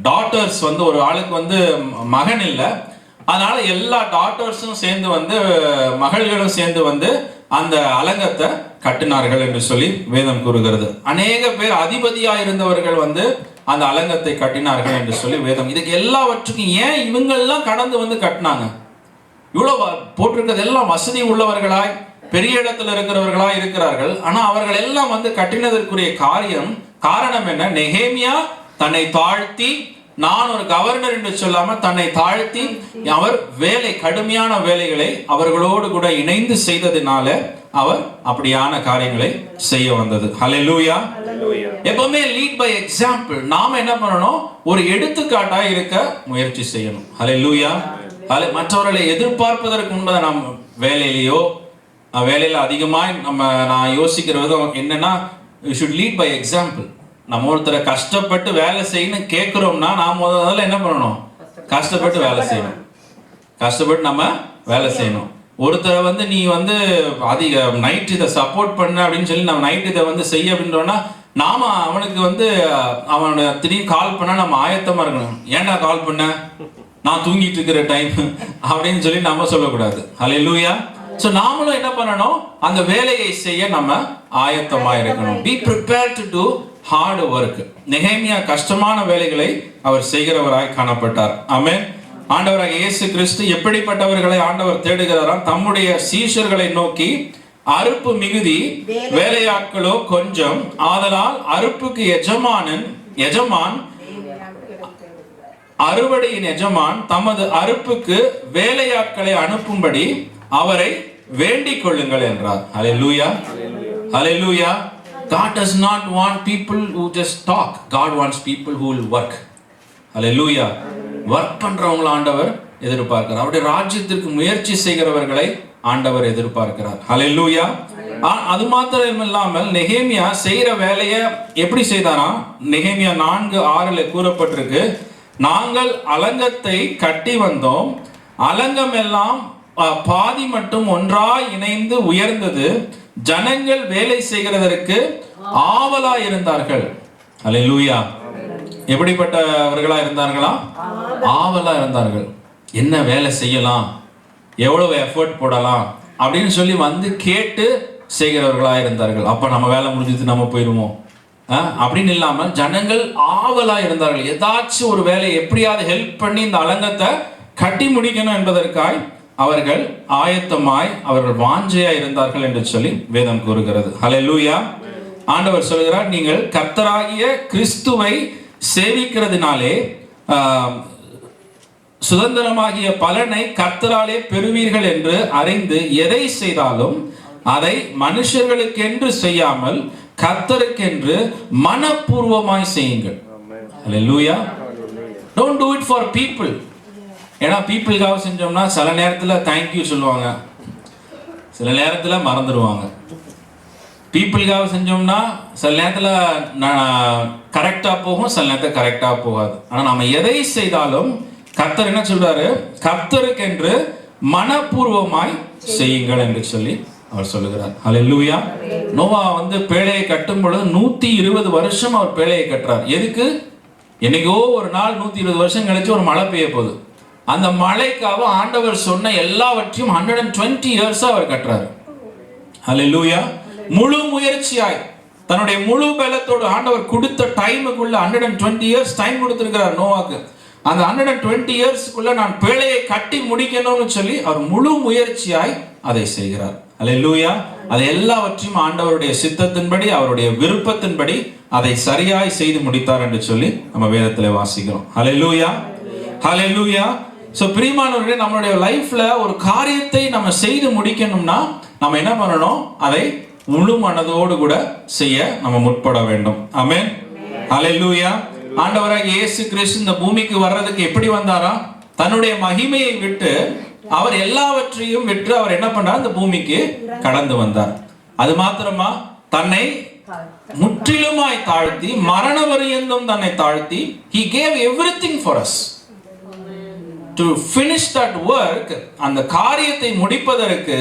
டாட்டர்ஸ் வந்து ஒரு ஆளுக்கு வந்து மகன் இல்லை, அதனால எல்லா டாட்டர்ஸும் சேர்ந்து வந்து, மகள்களும் சேர்ந்து வந்து அந்த அலங்கத்தை கட்டினார்கள் என்று சொல்லி வேதம் கூறுகிறது. அநேக பேர் அதிபதியா இருந்தவர்கள் வந்து அந்த அலங்கத்தை கட்டினார்கள் என்று சொல்லி வேதம். இதுக்கு எல்லாவற்றுக்கும் ஏன் இவங்கெல்லாம் கடந்து வந்து கட்டினாங்க? இவ்வளவு போட்டிருக்கிறது எல்லாம் வசதி உள்ளவர்களாய் பெரிய இடத்துல இருக்கிறவர்களாய் இருக்கிறார்கள். ஆனா அவர்கள் எல்லாம் வந்து கட்டினதற்குரிய காரணம் என்ன? நெகேமியா தன்னை தாழ்த்தி, நான் ஒரு கவர்னர் என்று சொல்லாம தன்னை தாழ்த்தி அவர் கடுமையான வேலைகளை அவர்களோடு கூட இணைந்து செய்ததினால அவர் அப்படியான காரியங்களை செய்ய வந்தது. ஹல்லேலூயா. எப்பவுமே லீட் பை எக்ஸாம்பிள். நாம என்ன பண்ணணும்? ஒரு எடுத்துக்காட்டா இருக்க முயற்சி செய்யணும். ஹல்லேலூயா. மற்றவர்களை எதிர்பார்ப்பதற்கு முன்பது நாம் வேலையில அதிகமாய் நான் யோசிக்கிற விதம் என்னன்னா, you should lead by example. நம்ம ஒருத்தரை கஷ்டப்பட்டு வேலை செய்யணும் கேட்கிறோம்னா நாம் முதல்ல என்ன பண்ணணும்? கஷ்டப்பட்டு வேலை செய்யணும். கஷ்டப்பட்டு நம்ம வேலை செய்யணும். ஒருத்தரை வந்து நீ வந்து அதிக நைட் இதை சப்போர்ட் பண்ண அப்படின்னு சொல்லி நம்ம நைட் இதை வந்து செய்ய அப்படின்றோம்னா நாம அவனுக்கு வந்து அவனோட திடீர்னு கால் பண்ணா நம்ம ஆயத்தமா இருக்கணும். ஏன்டா கால் பண்ண, நான் தூங்கிட்டு இருக்கிற டைம் அப்படின்னு சொல்லி நம்ம சொல்லக்கூடாது. ஹல்லேலூயா. சோ நாமளும் என்ன பண்ணணும்? அந்த வேலையை செய்ய நம்ம ஆயத்தமா இருக்கணும். Be prepared to do hard work. நெகேமியா கஷ்டமான வேலைகளை அவர் செய்கிறவராய் காணப்பட்டார். ஆமென். ஆண்டவராக இயேசு கிறிஸ்து எப்படிப்பட்டவர்களை ஆண்டவர் தேடுகிறாராம்? தம்முடைய சீஷர்களை நோக்கி, அறுப்பு மிகுதி, வேலையாட்களோ கொஞ்சம், ஆதலால் அறுப்புக்கு எஜமான் அறுவடையின் எஜமான் தமது அறுப்புக்கு வேலையாட்களை அனுப்பும்படி அவரை வேண்டிக் கொள்ளுங்கள் என்றார். ஹல்லேலூயா, ஹல்லேலூயா. God does not want people who just talk. God wants people who will work. Hallelujah. Work பண்றவங்களை ஆண்டவர் எதிர்பார்க்கிறார். அவருடைய ராஜ்யத்திற்கு முயற்சி செய்கிறவர்களை ஆண்டவர் எதிர்பார்க்கிறார். ஹல்லேலூயா. அது மாத்திரம் இல்லாமல் நெகேமியா செய்யற வேலையை எப்படி செய்தாராம்? நெகேமியா 4:6 கூறப்பட்டிருக்கு, நாங்கள் அலங்கத்தை கட்டி வந்தோம், அலங்கம் எல்லாம் பாதி மட்டும் ஒன்றாய் இணைந்து உயர்ந்தது, ஜனங்கள் வேலை செய்கிறதற்கு ஆவலா இருந்தார்கள். ஹல்லேலூயா. எப்படிப்பட்டவர்களா இருந்தார்களா? ஆவலா இருந்தார்கள். என்ன வேலை செய்யலாம், எவ்வளவு எஃபர்ட் போடலாம் அப்படின்னு சொல்லி வந்து கேட்டு செய்கிறவர்களா இருந்தார்கள். அப்ப நம்ம வேலை முடிஞ்சது நம்ம போயிடுவோம் அப்படின்னு இல்லாமல் ஜனங்கள் ஆவலா இருந்தார்கள். ஏதாச்சும் ஒரு வேலை எப்படியாவது ஹெல்ப் பண்ணி இந்த அலங்கத்தை கட்டி முடிக்கணும் என்பதற்காய் அவர்கள் ஆயத்தமாய் அவர்கள் வாஞ்சையாய் இருந்தார்கள் என்று சொல்லி வேதம் கூறுகிறது. ஹல்லேலூயா. ஆண்டவர் சொல்கிறார், நீங்கள் கர்த்தராகிய கிறிஸ்துவை சேவிக்கிறதுனாலே சுதந்திரமாகிய பலனை கர்த்தராலே பெறுவீர்கள் என்று அறிந்து எதை செய்தாலும் அதை மனுஷர்களுக்கென்று செய்யாமல் கர்த்தருக்கென்று மனப்பூர்வமாய் செய்யுங்கள். ஹல்லேலூயா. Don't do it for people. ஏன்னா பீப்புளுக்காக செஞ்சோம்னா சில நேரத்தில் தேங்க்யூ சொல்லுவாங்க, சில நேரத்தில் மறந்துடுவாங்க. பீப்புளுக்காக செஞ்சோம்னா சில நேரத்தில் கரெக்டாக போகும், சில நேரத்தில் கரெக்டாக போகாது. ஆனால் நம்ம எதை செய்தாலும் கர்த்தர் என்ன சொல்றாரு, கர்த்தருக்கென்று மனப்பூர்வமாய் செய்யுங்கள் என்று சொல்லி அவர் சொல்லுகிறார். ஹல்லேலூயா. நோவா பேழையை கட்டும் பொழுது 120 வருஷம் அவர் பேழையை கட்டுறார். எதுக்கு? என்னைக்கோ ஒரு நாள் 120 வருஷம் கழிச்சு ஒரு மழை பெய்ய போகுது. அந்த மழைக்காக ஆண்டவர் சொன்ன எல்லாவற்றையும் 120 இயர்ஸ் அவர் கட்டுறாரு. ஹல்லேலூயா. முழு முயற்சியாய் தன்னுடைய முழு பலத்தோடு ஆண்டவர் கொடுத்த டைமுக்குள்ள 120 இயர்ஸ் டைம் கொடுத்திருக்கிறார் நோவாக்கு. அந்த 120 இயர்ஸ்க்குள்ள நான் பேழையை கட்டி முடிக்கணும்னு சொல்லி அவர் முழு முயற்சியாய் அதை செய்கிறார். ஹல்லேலூயா. அதை எல்லாவற்றையும் ஆண்டவருடைய சித்தத்தின்படி அவருடைய விருப்பத்தின்படி அதை சரியாய் செய்து முடித்தார் என்று சொல்லி நம்ம வேதத்தில் வாசிக்கிறோம். ஹல்லேலூயா. ஹல்லேலூயா. சோ பிரியமானவர்களே, நம்மளுடைய லைஃப்ல ஒரு காரியத்தை நம்ம செய்து முடிக்கணும்னா நம்ம என்ன பண்ணணும்? அதை முழு மனதோடு கூட செய்ய நம்ம முற்பட வேண்டும். ஆமென். ஹல்லேலூயா. ஆண்டவராகிய இயேசு கிறிஸ்து இந்த பூமிக்கு வர்றதுக்கு எப்படி வந்தாரா? தன்னுடைய மகிமையை விட்டு அவர் எல்லாவற்றையும் விட்டு அவர் என்ன பண்ணார்? இந்த பூமிக்கு கடந்து வந்தார். அது மாத்திரமா, தன்னை முற்றிலுமாய் தாழ்த்தி மரண பரியந்தம் தன்னை தாழ்த்தி he gave everything for us to finish that work. அந்த காரியத்தை முடிப்பதற்கு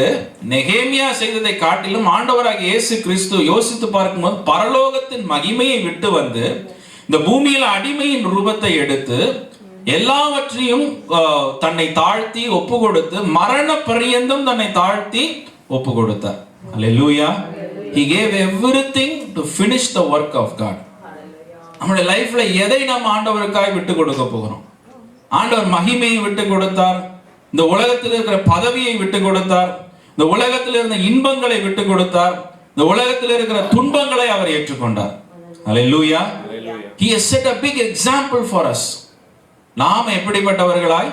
நெகேமியா செய்ததை காட்டிலும் ஆண்டவராகிய இயேசு கிறிஸ்து யோசித்து பார்க்கும்போது பரலோகத்தின் மகிமையை விட்டு வந்து இந்த பூமியில அடிமையின் ரூபத்தை எடுத்து எல்லாவற்றையும் தன்னை தாழ்த்தி ஒப்பு கொடுத்து மரண பரியந்தம் தன்னை தாழ்த்தி ஒப்பு கொடுத்தார். ஹல்லேலூயா. He gave everything to finish the work of God. நம்முடைய லைஃப்ல எதை நாம் ஆண்டவருக்காய் விட்டு கொடுக்க போகிறோம்? ஆண்டவர் மகிமையை விட்டு கொடுத்தார், இந்த உலகத்தில் இருக்கிற பதவியை விட்டு கொடுத்தார், இந்த உலகத்தில் இருந்த இன்பங்களை விட்டு கொடுத்தார், இந்த உலகத்தில் இருக்கிற துன்பங்களை அவர் ஏற்றுக்கொண்டார். ஹல்லேலூயா. He has set a big example for us. நாம் எப்படிப்பட்டவர்களாய்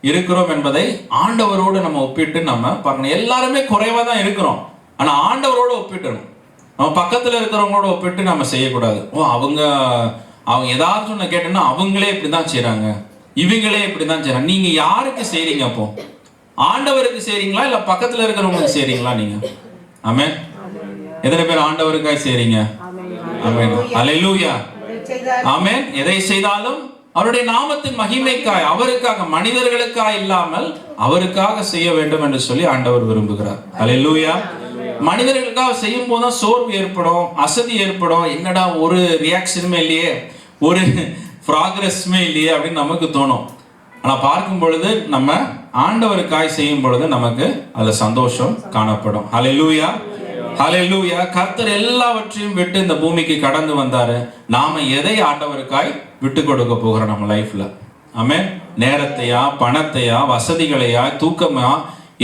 இருக்கிறோம் என்பதை ஆண்டவரோடு நம்ம ஒப்பிட்டு நம்ம பார்க்கணும். எல்லாருமே குறைவா தான் இருக்கிறோம், ஆனா ஆண்டவரோடு ஒப்பிட்டணும். நம்ம பக்கத்துல இருக்கிறவங்களோட ஒப்பிட்டு நம்ம செய்யக்கூடாது. அவங்க ஏதாவது ஒன்று கேட்டோம்னா அவங்களே இப்படிதான் செய்யறாங்க, இவங்களே இப்படிதான் செய்யறாங்க. நீங்க யாருக்கு செய்றீங்க? அப்போ ஆண்டவருக்கு செய்றீங்களா இல்ல பக்கத்துல இருக்கிறவங்களுக்கு செய்றீங்களா? நீங்க ஆமென். எத்தனை பேர் ஆண்டவருக்காய் செய்றீங்க? ஆமென். ஹல்லேலூயா. ஆமென். எதை செய்தாலும் அவருடைய நாமத்தின் மகிமைக்காய், அவருக்காக, மனிதர்களுக்காக இல்லாமல் அவருக்காக செய்ய வேண்டும் என்று சொல்லி ஆண்டவர் விரும்புகிறார். ஹல்லேலூயா. மனிதர்களுக்காக செய்யும் போதுதான் சோர்வு ஏற்படும், அசதி ஏற்படும். என்னடா ஒரு ரியாக்ஷனுமே இல்லையே, ஒரு ப்ராக்ரஸ்மே இல்லையே அப்படின்னு நமக்கு தோணும். ஆனா பார்க்கும் பொழுது நம்ம ஆண்டவருக்காய் செய்யும் பொழுது நமக்கு அதுல சந்தோஷம் காணப்படும். ஹல்லேலூயா. ஹல்லேலூயா. கர்த்தர் எல்லாவற்றையும் விட்டு இந்த பூமிக்கு கடந்து வந்தாரு. நாம எதை ஆண்டவருக்காய் விட்டு கொடுக்க போகிறோம் நம்ம லைஃப்ல? ஆமென். நேரத்தையா, பணத்தையா, வசதிகளையா, தூக்கமா,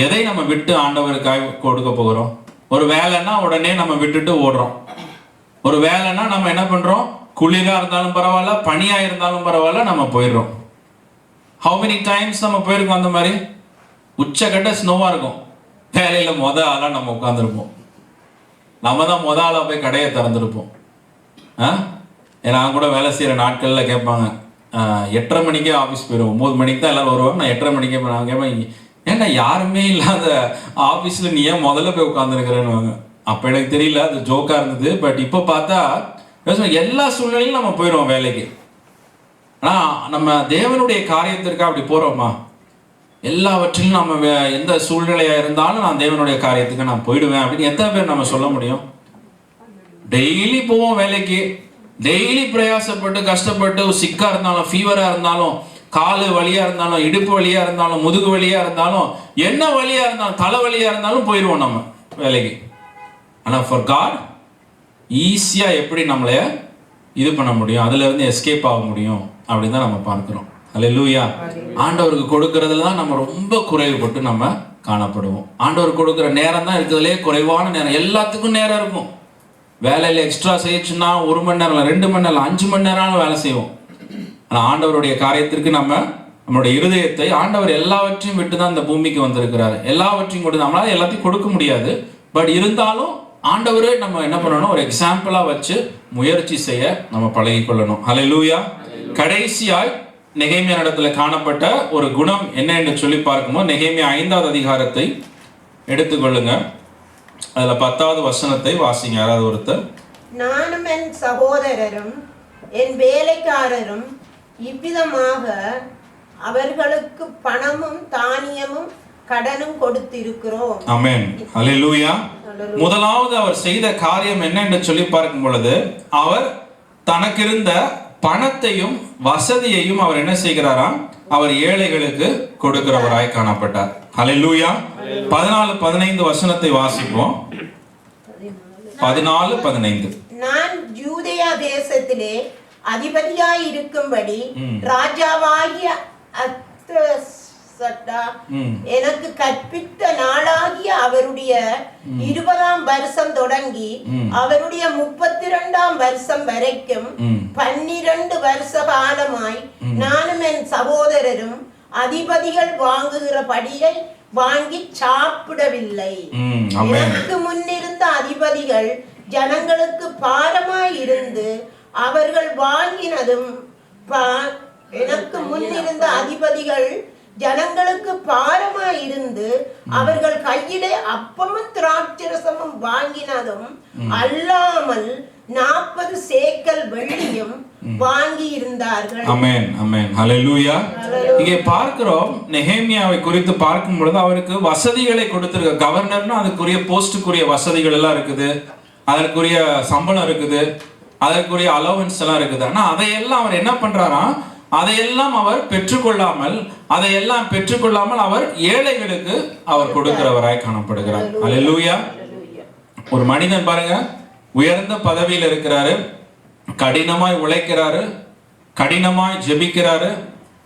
எதை நம்ம விட்டு ஆண்டவருக்காய் கொடுக்க போகிறோம்? ஒரு வேலைன்னா உடனே நம்ம விட்டுட்டு ஓடுறோம். ஒரு வேலைன்னா நம்ம என்ன பண்றோம்? குளிரா இருந்தாலும் பரவாயில்ல, பனியா இருந்தாலும் பரவாயில்ல, நம்ம போயிடுறோம். how many times நம்ம போயிருக்கோம் அந்த மாதிரி? உச்சக்கட்ட ஸ்னோவா இருக்கும், வேலையில ஆளா நம்ம உட்கார்ந்துருப்போம். நம்ம தான் ஆளா போய் கடையை திறந்துருப்போம். நான் கூட வேலை செய்யற நாட்கள்ல கேட்பாங்க, 8:30 மணிக்கே ஆஃபீஸ் போயிடுவோம், 9 மணிக்கு தான் எல்லாரும் வருவாங்க. நான் 8:30 மணிக்கே நான் கேட்பேன், ஏன்னா யாருமே இல்லாத ஆஃபீஸ்ல நீ ஏன் முதல்ல போய் உட்காந்துருக்கிறேன்னு. அப்ப எனக்கு தெரியல, அது ஜோக்கா இருந்தது. பட் இப்போ பார்த்தா எல்லா சூழ்நிலையும் நம்ம போயிடுவோம் வேலைக்கு. ஆனா நம்ம தேவனுடைய காரியத்திற்காக அப்படி போறோமா? எல்லாவற்றிலும் நம்ம எந்த சூழ்நிலையா இருந்தாலும் நான் தேவனுடைய காரியத்துக்கு நான் போயிடுவேன் அப்படின்னு எத்தனை பேர் நம்ம சொல்ல முடியும்? டெய்லி போவோம் வேலைக்கு, டெய்லி பிரயாசப்பட்டு கஷ்டப்பட்டு, சிக்கா இருந்தாலும், ஃபீவரா இருந்தாலும், காலு வலியா இருந்தாலும், இடுப்பு வலியா இருந்தாலும், முதுகு வலியா இருந்தாலும், என்ன வலியா இருந்தாலும், தலை வலியா இருந்தாலும் போயிடுவோம் நம்ம வேலைக்கு. ஆனா ஃபார் காட் ஈஸியா எப்படி நம்மளை இது பண்ண முடியும், அதுல இருந்து எஸ்கேப் ஆக முடியும் அப்படின்னு தான் நம்ம பார்க்கிறோம். ஹல்லேலூயா. ஆண்டவருக்கு கொடுக்கறதுல தான் நம்ம ரொம்ப குறைவுபட்டு நம்ம காணப்படுவோம். ஆண்டவர் கொடுக்குற நேரம் தான் இருக்கிறதுலே குறைவான நேரம். எல்லாத்துக்கும் நேரம் இருக்கும். வேலையில் எக்ஸ்ட்ரா செய்யச்சுன்னா 1 மணி நேரம், 2 மணி நேரம், 5 மணி நேரம் வேலை செய்வோம். ஆனால் ஆண்டவருடைய காரியத்திற்கு நம்மளுடைய இருதயத்தை, ஆண்டவர் எல்லாவற்றையும் விட்டு தான் இந்த பூமிக்கு வந்திருக்கிறாரு. எல்லாவற்றையும் கொடுத்து நம்மளால எல்லாத்தையும் கொடுக்க முடியாது. பட் இருந்தாலும் ஆண்டவரே நம்ம என்ன பண்ணணும், ஒரு எக்ஸாம்பிளாக வச்சு முயற்சி செய்ய நம்ம பழகிக்கொள்ளணும். ஹல்லேலூயா. கடைசியாய் நெகேமியா இடத்துல காணப்பட்ட ஒரு குணம் என்ன என்று சொல்லி பார்க்கும்போது, நெகேமியா 5வது அதிகாரத்தை எடுத்துக்கொள்ளுங்க. அதுல 10வது வசனத்தை வாசிங்க யாராவது ஒருத்தர். நானும் என் சகோதரரும் என் வேலைக்காரரும் இவ்விதமாக அவர்களுக்கு பணமும் தானியமும் கடனும் கொடுத்திருக்கிறோம். ஆமென். ஹல்லேலூயா. முதலாவது அவர் செய்த காரியம் என்ன என்று சொல்லி பார்க்கும் பொழுது, அவர் தனக்கு இருந்த பணத்தையும் வசதியையும் அவர் என்ன செய்கிறாராம், அவர் ஏழைகளுக்கு கொடுக்கிறவராய் காணப்பட்டார். ஹல்லேலூயா. 14-15 வசனத்தை வாசிப்போம். 14-15. நான் யூதேயா தேசத்திலே அதிபதியாய் இருக்கும்படி ராஜாவாகிய அர்தசஷ்டா எனக்கு கற்பித்த நாளாகிய அவருடைய 20ஆம் வருஷம் தொடங்கி அவருடைய 32ஆம் வருஷம் வரைக்கும் 12 வருஷ காலமாய் நானும் என் சகோதரரும் அதிபதிகள் வாங்குகிற படியை வாங்கி சாப்பிடவில்லை. எனக்கு முன்னிருந்த அதிபதிகள் ஜனங்களுக்கு பாரமாய் இருந்து அவர்கள் வாங்கினதும் எனக்கு முன்னிருந்த அதிபதிகள் ஜனங்களுக்கு பாரமாய் இருந்து அவர்கள் கையிலே அப்பமும் திராட்சரசமும் வாங்கினதும் அல்லாமல் 40 சேக்கல் வெள்ளியும் வாங்கி இருந்தார்கள். ஆமென். ஆமென். ஹல்லேலூயா. இங்கே பார்க்கிறோம், நெகேமியாவை குறித்து பார்க்கும் பொழுது அவருக்கு வசதிகளை கொடுத்திருக்க. கவர்னர்னா அதுக்குரிய போஸ்டுக்குரிய வசதிகள் எல்லாம் இருக்குது, அதற்குரிய சம்பளம் இருக்குது, அதற்குரிய அலோவன்ஸ் எல்லாம் இருக்குது. ஆனா அதையெல்லாம் அவர் என்ன பண்றாராம், அதையெல்லாம் அவர் பெற்றுக்கொள்ளாமல் அவர் ஏழைகளுக்கு அவர் கொடுக்கிறவராய் காணப்படுகிறார். ஹல்லேலூயா. ஒரு மனிதன் பாருங்க, உயர்ந்த பதவியில் இருக்கிறாரு, கடினமாய் உழைக்கிறாரு, கடினமாய் ஜெபிக்கிறாரு,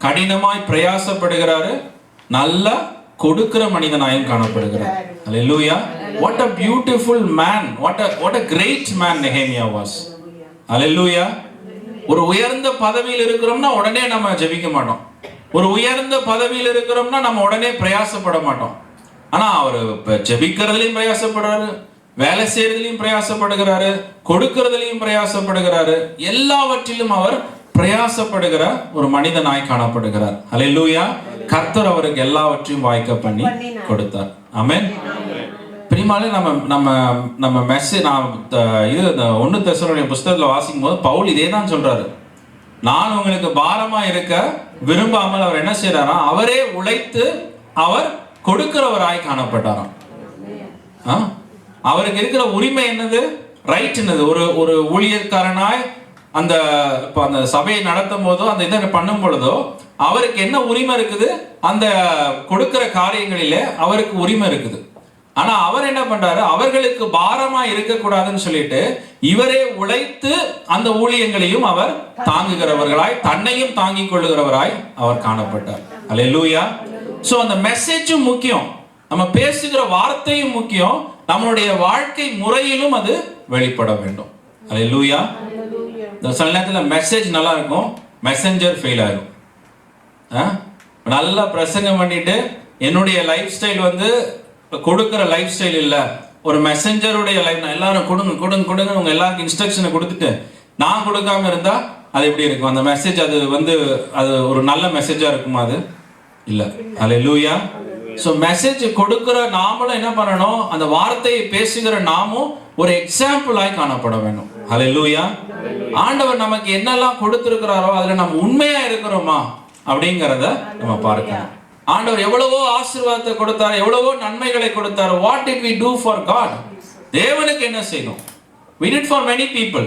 கடினமாய் பிரயாசப்படுகிறாரு, நல்ல கொடுக்கிற மனிதனாயும் காணப்படுகிறார். ஹல்லேலூயா. What a beautiful man, what a great man Nehemiah was. ஹல்லேலூயா. ஒரு உயர்ந்த பதவியில் இருக்கிறோம்னா உடனே நம்ம ஜெபிக்க மாட்டோம். ஒரு உயர்ந்த பதவியில் இருக்கிறோம்னா நம்ம உடனே பிரயாசப்பட மாட்டோம். ஆனா அவர் ஜெபிக்கிறதுலயும் பிரயாசப்படுறாரு, வேலை செய்யறதுலயும் பிரயாசப்படுகிறாரு, கொடுக்கிறதுலயும் பிரயாசப்படுகிறாரு, எல்லாவற்றிலும் அவர் பிரயாசப்படுகிற ஒரு மனிதனாய் காணப்படுகிறார். ஹல்லேலூயா. கர்த்தர் அவருக்கு எல்லாவற்றையும் வாய்க்க பண்ணி கொடுத்தார். ஆமென். பிரிமாலே நம்ம மெசேஜ் இது 1 தெசலோனிக்கேயர் புத்தகத்துல வாசிக்கும் போது பவுல் இதே தான் சொல்றாரு. நான் உங்களுக்கு பாரமா இருக்க விரும்பாமல் அவர் என்ன செய்யறாராம், அவரே உழைத்து அவர் கொடுக்கிறவராய் காணப்பட்டாராம். அவருக்கு இருக்கிற உரிமை என்னது, ரைட் என்னது, ஒரு ஊழியக்காரனாய் அந்த சபையை நடத்தும் போதோ அந்த இதை பண்ணும் பொழுதோ அவருக்கு என்ன உரிமை இருக்குது, அந்த கொடுக்கிற காரியங்களிலே அவருக்கு உரிமை இருக்குது. ஆனா அவர் என்ன பண்றாரு, அவர்களுக்கு பாரமா இருக்கக்கூடாதுன்னு சொல்லிட்டு இவரே உழைத்து அந்த ஊழியங்களையும் அவர் தாங்குகிறவர்களாய், தன்னையும் தாங்கிக் கொள்ளுகிறவராய் அவர் காணப்பட்டார். ஹல்லேலூயா. சோ அந்த மெசேஜும் முக்கியம், நம்ம பேசுகிற வார்த்தையும் முக்கியம், நம்மளுடைய வாழ்க்கை முறையிலும் அது வெளிப்பட வேண்டும். ஹல்லேலூயா. சில நேரத்தில் மெசேஜ் நல்லா இருக்கும், மெசஞ்சர் ஃபெயில் ஆகும். நல்லா பிரசங்கம் பண்ணிட்டு என்னுடைய லைஃப் ஸ்டைல் கொடுக்கிற லைஃப் ஸ்டைல் இல்லை, ஒரு மெசஞ்சருடைய லைஃப், எல்லாரும் கொடுங்க உங்க எல்லாருக்கும் இன்ஸ்ட்ரக்ஷனை கொடுத்துட்டு நான் கொடுக்காம இருந்தா அது எப்படி இருக்கும்? அந்த மெசேஜ் அது ஒரு நல்ல மெசேஜா இருக்குமா? அது இல்ல. ஹல்லேலூயா. சோ மெசேஜ் கொடுக்கிற நாமளும் என்ன பண்ணணும், அந்த வார்த்தையை பேசுகிற நாமும் ஒரு எக்ஸாம்பிளாய் காணப்பட வேண்டும். ஹல்லேலூயா. ஆண்டவர் நமக்கு என்னெல்லாம் கொடுத்திருக்கிறாரோ அதுல நம்ம உண்மையா இருக்கிறோமா அப்படிங்கிறத நம்ம பார்க்கணும். ஆண்டவர் எவ்வளவோ ஆசீர்வாதத்தை கொடுத்தார், எவ்வளவோ நன்மைகளை கொடுத்தார். What did we do for God? தேவனுக்கு என்ன செய்தோம்? We did for many people,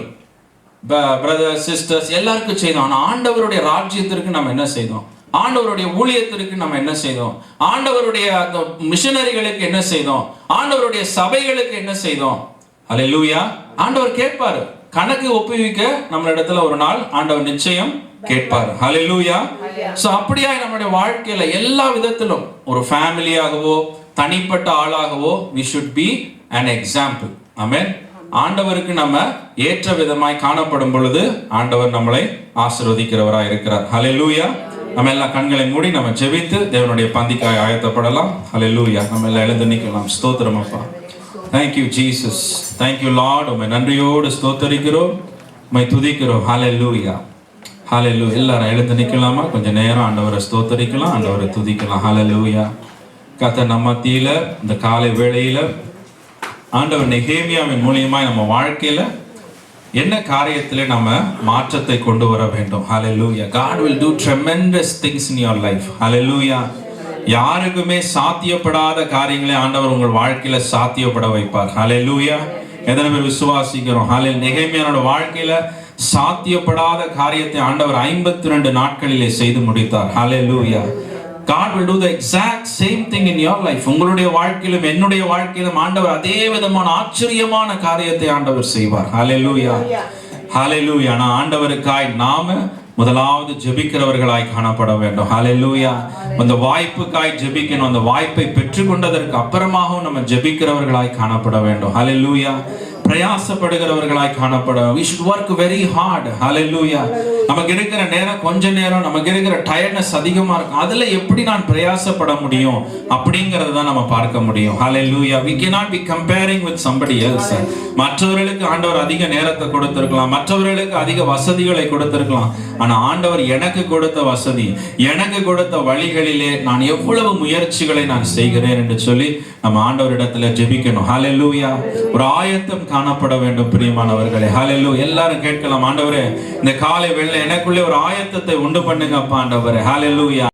brothers, sisters, எல்லாருக்கும் செய்தோம். ஆனா ஆண்டவருடைய ராஜ்யத்திற்கு நம்ம என்ன செய்தோம்? ஆண்டவருடைய ஊழியத்திற்கு நம்ம என்ன செய்தோம்? ஆண்டவருடைய அந்த மிஷனரிகளுக்கு என்ன செய்தோம்? ஆண்டவருடைய சபைகளுக்கு என்ன செய்தோம்? ஹல்லேலூயா. ஆண்டவர் கேட்பாரு, கணக்கு ஒப்புவிக்க நம்ம இடத்துல ஒரு நாள் ஆண்டவர் நிச்சயம் கேட்பார். ஹல்லேலூயா. சோ அப்படியே நம்முடைய வாழ்க்கையில எல்லா விதத்திலும், ஒரு ஃபேமிலியாகவோ தனிப்பட்ட ஆளாகவோ we should be an example. ஆமென். ஆண்டவருக்கு நம்ம ஏற்ற விதமாய் காணப்படும் பொழுது ஆண்டவர் நம்மளை ஆசீர்வதிக்கிறவராய் இருக்கிறார். ஹல்லேலூயா. நம்ம எல்லாம் கண்களை மூடி நம்ம ஜெபித்து தேவனுடைய பந்திக்காய் ஆயத்தப்படலாம். ஹல்லேலூயா. நம்ம எல்லாம் எழுந்து நிற்கலாம். ஸ்தோத்திரம் அப்பா. Thank you Jesus. Thank you Lord. உம்மை நன்றியோடு ஸ்தோத்தரிக்கிறோம், உம்மை துதிக்கிறோம். ஹல்லேலூயா. ஹல்லேலூயா. எல்லாரும் எழுந்து நிற்கலாமா? கொஞ்சம் நேரம் ஆண்டவரை ஸ்தோத்தரிக்கலாம், ஆண்டவரை துதிக்கலாம். ஹல்லேலூயா. கர்த்தர் நம்ம மத்தியில இந்த காலை வேளையில ஆண்டவர் நெகேமியாவின் மூலியமாய் நம்ம வாழ்க்கையில என்ன காரியத்திலே நம்ம மாற்றத்தை கொண்டு வர வேண்டும். Hallelujah. God will do tremendous things in your life. Hallelujah. யாருக்குமே சாத்தியப்படாத காரியங்களை ஆண்டவர் உங்கள் வாழ்க்கையில சாத்தியப்பட வைப்பார். Hallelujah. எத்தனை பேர் விசுவாசிக்கிறோம்? Hallelujah. நெகேமியாவோட வாழ்க்கையில சாத்தியப்படாத காரியத்தை ஆண்டவர் 52 நாட்களிலே செய்து முடித்தார். Hallelujah. God will do the exact same thing in your life. உங்களுடைய வாழ்க்கையிலும் என்னுடைய வாழ்க்கையிலும் ஆண்டவர் அதே விதமான ஆச்சரியமான காரியத்தை ஆண்டவர் செய்வார். ஹல்லேலூயா. ஹல்லேலூயா. நான் ஆண்டவருக்காய் நாம முதலாவது ஜெபிக்கிறவர்களாய் காணப்பட வேண்டும். ஹல்லேலூயா. அந்த வாய்ப்புக்காய் ஜெபிக்கணும். அந்த வாய்ப்பை பெற்றுக்கொண்டதற்கு அப்புறமாகவும் நம்ம ஜெபிக்கிறவர்களாய் காணப்பட வேண்டும். ஹல்லேலூயா. பிரயாசப்படுகிறவர்களாய் காணப்பட we should work very hard. Hallelujah. நமக்கு இருக்கிற நேரம் கொஞ்ச நேரம், நமக்கு இருக்கிற டயர்ட்னஸ் அதிகமா இருக்கும். அதுல எப்படி நான் பிரயாசப்பட முடியும் அப்படிங்கறத தான் நம்ம பார்க்க முடியும். Hallelujah. We cannot be comparing with somebody else. மற்றவர்களுக்கு ஆண்டவர் அதிக நேரத்தை கொடுத்திருக்கலாம், மற்றவர்களுக்கு அதிக வசதிகளை கொடுத்திருக்கலாம். ஆனா ஆண்டவர் எனக்கு கொடுத்த வசதி, எனக்கு கொடுத்த வழிகளிலே நான் எவ்வளவு முயற்சிகளை நான் செய்கிறேன் என்று சொல்லி நம்ம ஆண்டவரிடத்துல ஜெபிக்கணும். Hallelujah. ஒரு ஆயத்தம் காணப்பட வேண்டும் பிரியமானவர்களே. Hallelujah. எல்லாரும் கேட்கலாம், ஆண்டவரே இந்த காலை வேளையில எனக்குள்ளே ஒரு ஆயத்தத்தை உண்டு பண்ணுங்க அப்பா ஆண்டவரே. Hallelujah.